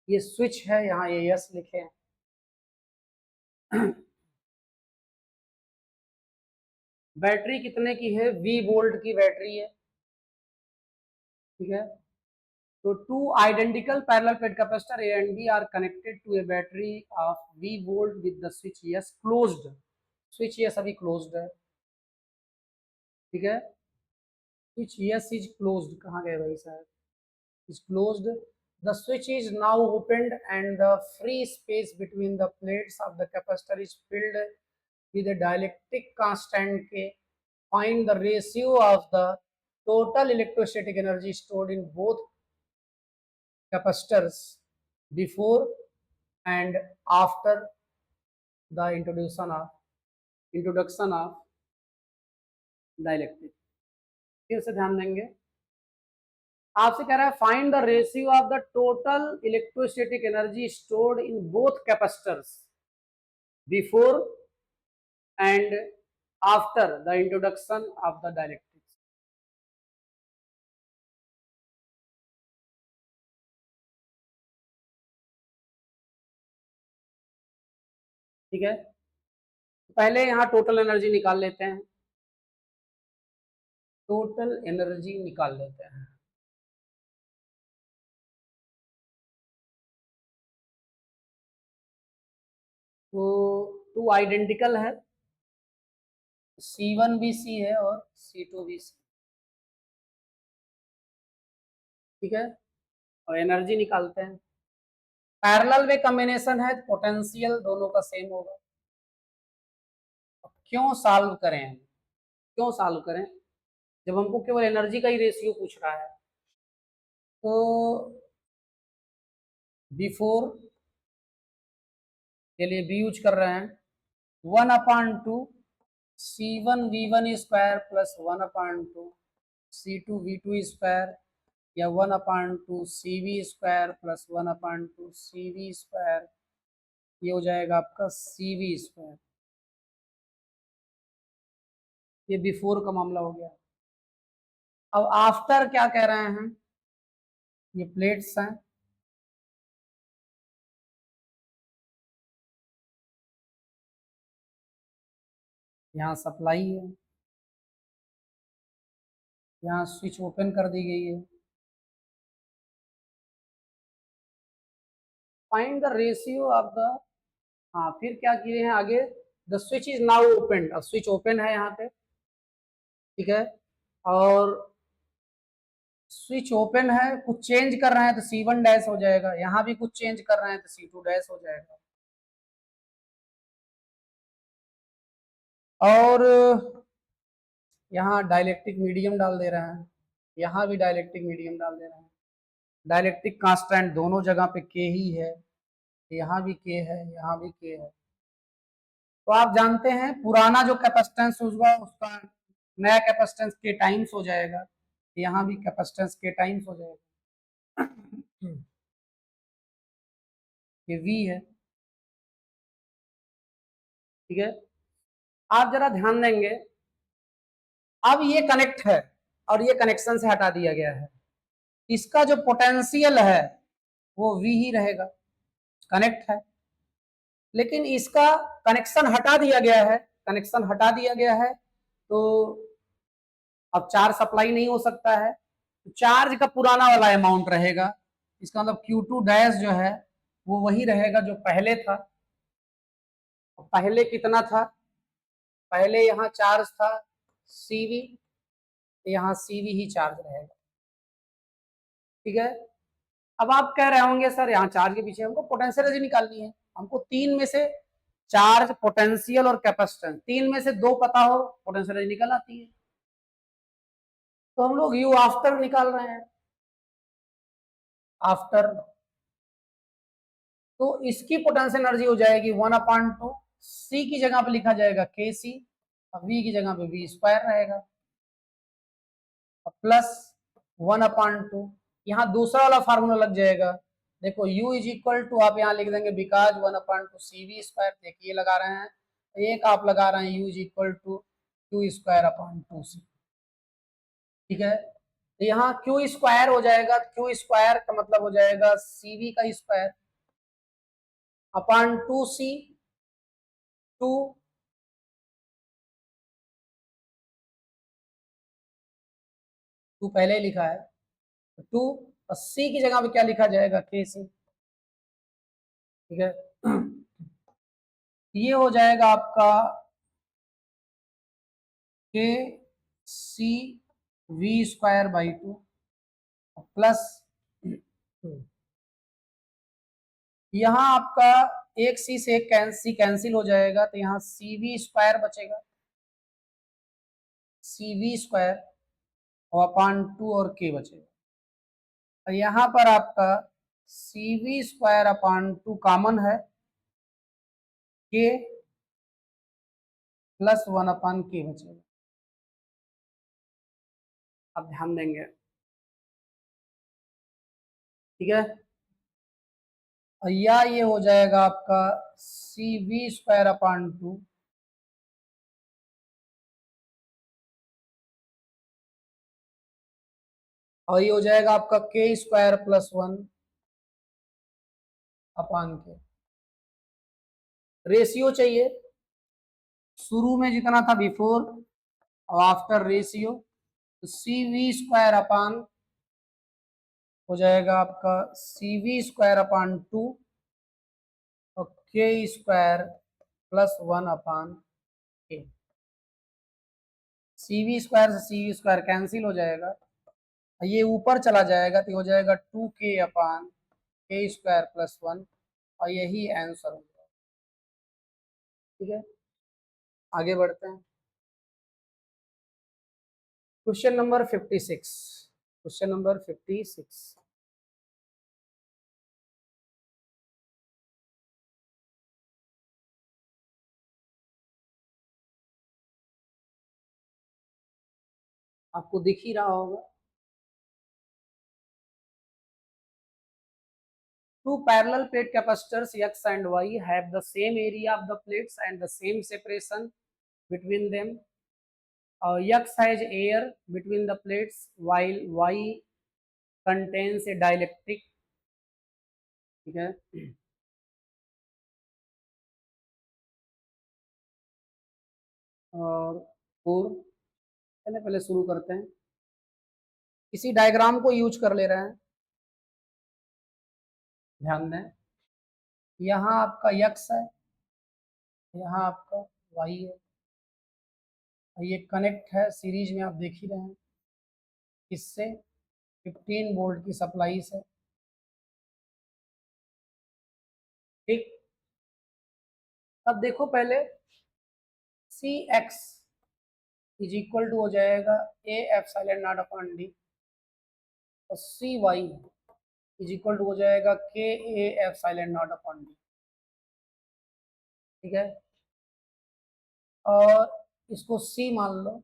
ये स्विच है, यहाँ AS लिखे हैं। बैटरी कितने की है, V वोल्ट की बैटरी है, ठीक है। So two identical parallel plate capacitor A and B are connected to a battery of V volt with the switch S closed। switch S अभी closed है, ठीक है। switch S is closed, कहाँ गए भाई साहब, is closed। The switch is now opened and the free space between the plates of the capacitor is filled with a dielectric constant K। Find the ratio of the total electrostatic energy stored in both capacitors before and after the introduction of dielectric। फिर से ध्यान देंगे, आपसे कह रहा है find the ratio of the total electrostatic energy stored in both capacitors before and after the introduction of the dielectric. ठीक है, पहले यहाँ टोटल एनर्जी निकाल लेते हैं, टोटल एनर्जी निकाल लेते हैं। तो टू आइडेंटिकल है, C1 भी C है और C2 भी C, ठीक है। और एनर्जी निकालते हैं। पैरेलल में कॉम्बिनेशन है, पोटेंशियल दोनों का सेम होगा। क्यों सॉल्व करें, क्यों सॉल्व करें जब हमको केवल एनर्जी का ही रेशियो पूछ रहा है। तो बिफोर के लिए बी यूज कर रहे हैं, 1/2 C1 V1 square plus 1/2 C2V2 square या 1/2 CV square plus 1/2 CV square, ये हो जाएगा आपका CV स्क्वायर। ये बिफोर का मामला हो गया। अब आफ्टर क्या कह रहे हैं, ये प्लेट्स हैं, यहाँ सप्लाई है, यहाँ स्विच ओपन कर दी गई है। Find the ratio of the, हाँ फिर क्या किए हैं आगे, the switch is now open, अब स्विच ओपन है यहाँ पे, ठीक है, और स्विच ओपन है, कुछ चेंज कर रहे हैं तो C1 डैश हो जाएगा, यहाँ भी कुछ चेंज कर रहे हैं तो C2 डैश हो जाएगा। और यहाँ डाइलेक्ट्रिक मीडियम डाल दे रहे हैं, यहाँ भी डाइलेक्ट्रिक मीडियम डाल दे रहे हैं। डाइलेक्ट्रिक कांस्टेंट दोनों जगह पे K ही है, यहाँ भी K है, यहाँ भी K है। तो आप जानते हैं पुराना जो कैपेसिटेंस होगा उसका नया कैपेसिटेंस K टाइम्स हो जाएगा, यहाँ भी कैपेसिटेंस K टाइम्स हो जाएगा। ये V है, ठीक है। आप जरा ध्यान देंगे, अब ये कनेक्ट है और ये कनेक्शन से हटा दिया गया है, इसका जो पोटेंशियल है वो V ही रहेगा, कनेक्ट है, लेकिन इसका कनेक्शन हटा दिया गया है, कनेक्शन हटा दिया गया है, तो अब चार्ज सप्लाई नहीं हो सकता है, तो चार्ज का पुराना वाला अमाउंट रहेगा, इसका मतलब Q2 डैश जो है वो वही रहेगा जो पहले था। पहले कितना था, पहले यहाँ चार्ज था CV, यहाँ CV ही चार्ज रहेगा, ठीक है। अब आप कह रहे होंगे सर यहाँ चार्ज के पीछे हमको पोटेंशियल एनर्जी निकालनी है, हमको तीन में से चार्ज, पोटेंशियल और कैपेसिटेंस, तीन में से दो पता हो पोटेंशियल एनर्जी निकल आती है, तो हम लोग यू आफ्टर निकाल रहे हैं, आफ्टर, तो इसकी पोटेंशियल एनर्जी हो जाएगी 1/2, C की जगह पे लिखा जाएगा KC, V की जगह पे V स्क्वायर रहेगा, प्लस 1/2, यहाँ दूसरा वाला फार्मूला लग जाएगा, देखो U इज इक्वल टू, आप यहाँ लिख देंगे बिकॉज 1/2 CV स्क्वायर, देखिए लगा रहे हैं, एक आप लगा रहे हैं U is equal to Q square upon 2C, ठीक है। तो यहाँ Q स्क्वायर हो जाएगा, Q स्क्वायर का मतलब हो जाएगा CV का स्क्वायर अपॉन 2C, 2 पहले ही लिखा है, 2 और C की जगह पे क्या लिखा जाएगा KC, ठीक है। ये हो जाएगा आपका KC V²/2 प्लस, यहाँ आपका एक C से एक C कैंसिल हो जाएगा, तो यहाँ CV² बचेगा, CV² और अपॉन 2 और K बचेगा, और यहाँ पर आपका CV² अपॉन 2 कॉमन है, K प्लस 1/K बचेगा। अब ध्यान देंगे, ठीक है, या ये हो जाएगा आपका CV² अपॉन 2 और ये हो जाएगा आपका K² plus 1 upon K। Ratio चाहिए, शुरू में जितना था बिफोर और आफ्टर रेशियो, तो CV² अपॉन हो जाएगा आपका CV² अपॉन 2 और K² plus 1 upon K। CV² से CV² कैंसिल हो जाएगा, ये ऊपर चला जाएगा तो हो जाएगा 2K अपॉन K² प्लस 1 और यही आंसर होगा, ठीक है। आगे बढ़ते हैं, क्वेश्चन नंबर 56, क्वेश्चन नंबर 56, आपको दिख ही रहा होगा। Two parallel plate capacitors X and Y have the same area of the plates and the same separation between them. X has air between the plates while Y contains a dielectric. ठीक है, और four, चलिए पहले शुरू करते हैं। इसी diagram को यूज कर ले रहे हैं, ध्यान दें। यहाँ आपका X है, यहाँ आपका Y है, ये कनेक्ट है सीरीज में, आप देख ही रहे हैं। इससे 15 वोल्ट की सप्लाई से, ठीक। अब देखो पहले सी एक्स इज इक्वल टू हो जाएगा A F silent naught upon D, और सी वाई इज इक्वल टू हो जाएगा के A F silent naught upon D, ठीक है। और इसको सी मान लो,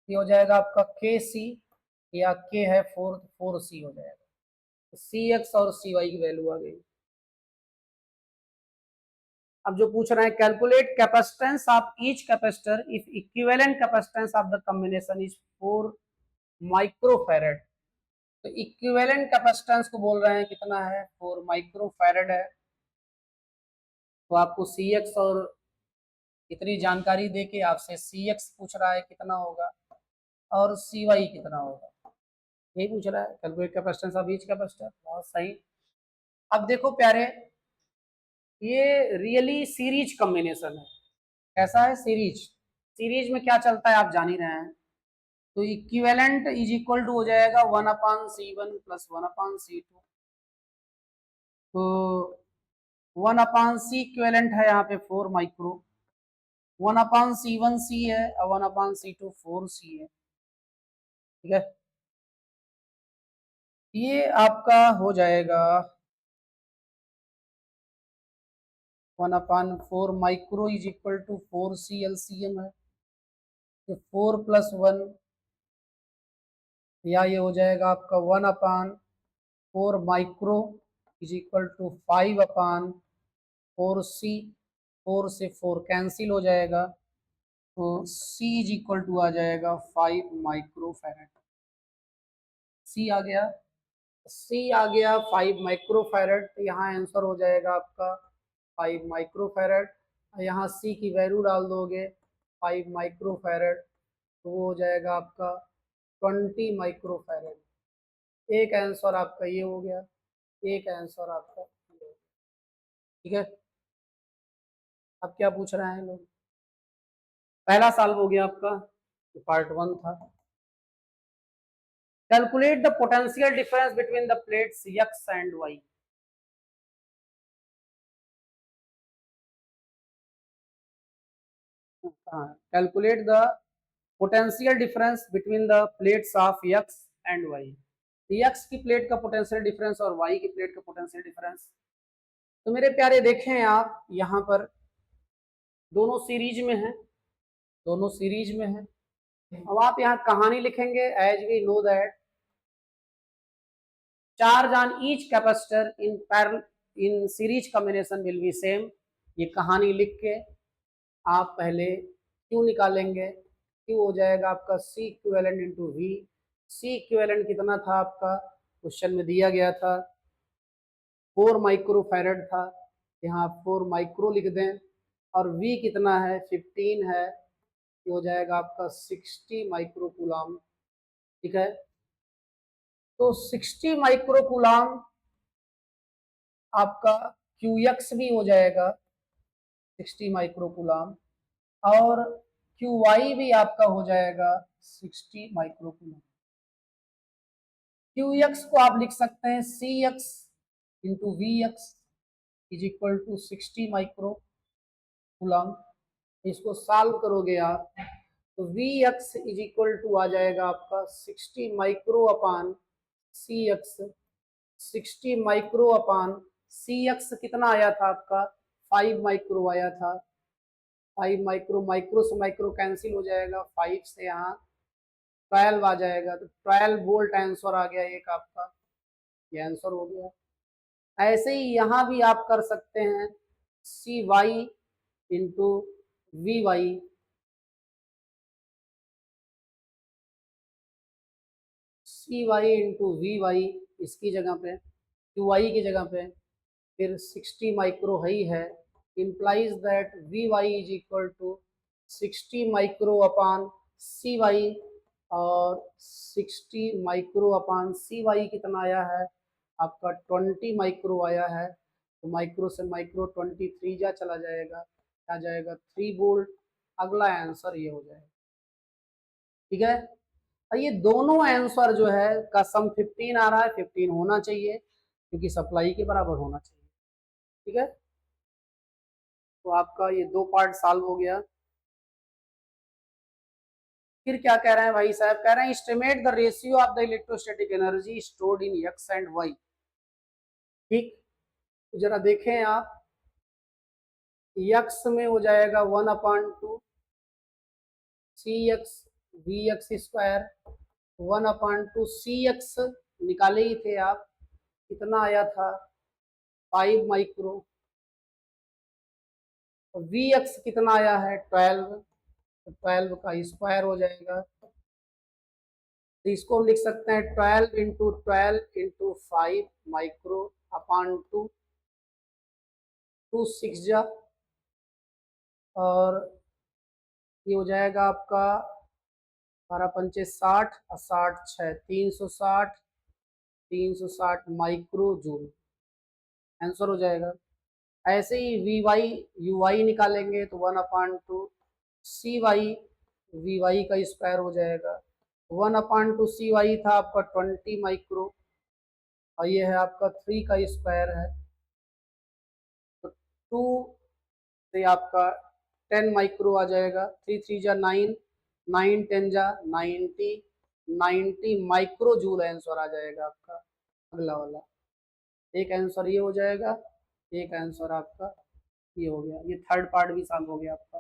ये हो जाएगा आपका के सी, या के है फोर, फोर सी हो जाएगा। सी एक्स और सी वाई की वैल्यू आ गई। अब जो पूछ रहे हैं, calculate capacitance of each capacitor if equivalent capacitance of the combination is 4 microfarad. तो इक्विवेलेंट कैपेसिटेंस को बोल रहे हैं कितना है, 4 माइक्रोफैरड है। तो आपको सी एक्स और इतनी जानकारी दे के आपसे सी एक्स पूछ रहा है कितना होगा, और सी वाई कितना होगा, यही पूछ रहा है। Calculate capacitance of each capacitor, बहुत सही। अब देखो प्यारे, ये रियली सीरीज कॉम्बिनेशन है। कैसा है, सीरीज। सीरीज में क्या चलता है आप जान ही रहे हैं। तो इक्विवेलेंट इज इक्वल टू हो जाएगा 1/C1 प्लस 1/C2। तो 1/C इक्विवेलेंट है यहाँ पे 4 माइक्रो, 1/C1 C है, और 1/C2 4 C है, ठीक है। ये आपका हो जाएगा 1/4 micro is equal to 4C LCM है, तो 4 प्लस 1, या ये हो जाएगा आपका 1/4 micro is equal to 5/4C। 4 से 4 कैंसिल हो जाएगा, तो C इज इक्वल टू आ जाएगा 5 माइक्रोफैरड। C आ गया, C आ गया 5 माइक्रोफैरड। तो यहाँ आंसर हो जाएगा आपका 5 माइक्रोफैरड। यहाँ C की वैल्यू डाल दोगे 5 माइक्रोफैरड, तो वो हो जाएगा आपका 20 माइक्रोफैरड। एक आंसर आपका ये हो गया, एक आंसर आपका ये हो गया, ठीक है। अब क्या पूछ रहे हैं लोग, पहला सॉल्व हो गया आपका, पार्ट 1 था। Calculate the potential difference between the plates X and Y। Calculate the potential difference between the plates of X and Y। X की प्लेट का पोटेंशियल डिफरेंस और Y की प्लेट का पोटेंशियल डिफरेंस। तो मेरे प्यारे देखें आप, यहाँ पर दोनों सीरीज में है, दोनों सीरीज में है। अब आप यहाँ कहानी लिखेंगे, as we know that charge on each capacitor in parallel in series combination will be same. ये कहानी लिख के आप पहले क्यू निकालेंगे। क्यू हो जाएगा आपका C equivalent into V. C equivalent कितना था आपका, क्वेश्चन में दिया गया था 4 माइक्रोफैरड था, यहाँ 4 माइक्रो लिख दें। और वी कितना है, 15 है, ये हो जाएगा आपका 60 माइक्रो कूलाम, ठीक है। तो 60 माइक्रो कूलाम आपका क्यू एक्स भी हो जाएगा 60 माइक्रो कूलाम, और क्यू वाई भी आपका हो जाएगा 60 माइक्रो कूलाम। क्यू एक्स को आप लिख सकते हैं C X into V X is equal to 60 micro coulomb. इसको सॉल्व करोगे आप, तो V X is equal to आ जाएगा आपका 60 micro upon C X. 60 micro upon C X कितना आया था आपका, 5 माइक्रो आया था। 5 माइक्रो, माइक्रो से माइक्रो कैंसिल हो जाएगा, 5 से यहाँ 12 आ जाएगा, तो 12 वोल्ट आंसर आ गया एक आपका, ये आंसर हो गया। ऐसे ही यहाँ भी आप कर सकते हैं, C Y into V Y, C Y into V Y इसकी जगह पे, क्यू वाई की जगह पे, फिर 60 माइक्रो है, implies that Vy is equal to 60 micro upon C Y, और 60 माइक्रो अपान सी वाई कितना आया है आपका 20 माइक्रो आया है, तो माइक्रो से माइक्रो 23 जा चला जाएगा, आ जाएगा 3 वोल्ट। अगला आंसर ये हो जाएगा, ठीक है। और ये दोनों आंसर जो है का सम 15 आ रहा है, 15 होना चाहिए क्योंकि सप्लाई के बराबर होना चाहिए, ठीक है। तो आपका ये 2 पार्ट सॉल्व हो गया। फिर क्या कह रहे हैं भाई साहब, कह रहे हैं estimate the ratio of the electrostatic energy stored in X and Y. ठीक, तो जरा देखें आप, एक्स में हो जाएगा 1/2 C X V X square, 1/2 C X निकाले ही थे आप, कितना आया था 5 माइक्रो, और वी एक्स कितना आया है 12, तो 12 का स्क्वायर हो जाएगा, तो इसको हम लिख सकते हैं 12 इंटू 12 इंटू 5 माइक्रो अपान 2, 2 6 जा, और ये हो जाएगा आपका 12×5 60 और 60 6 360, 360 माइक्रो जूल आंसर हो जाएगा। ऐसे ही वी वाई यू वाई निकालेंगे तो 1/2 सी वाई वी वाई का स्क्वायर हो जाएगा, 1/2 सी वाई था आपका 20 माइक्रो, और ये है आपका 3 का स्क्वायर है, तो 2 से आपका 10 माइक्रो आ जाएगा, 3 3 जा 9, 9 10 जा 90, 90 माइक्रो जूल आंसर आ जाएगा आपका अगला वाला। एक आंसर ये हो जाएगा, एक आंसर आपका ये हो गया, ये थर्ड पार्ट भी सॉल्व हो गया आपका।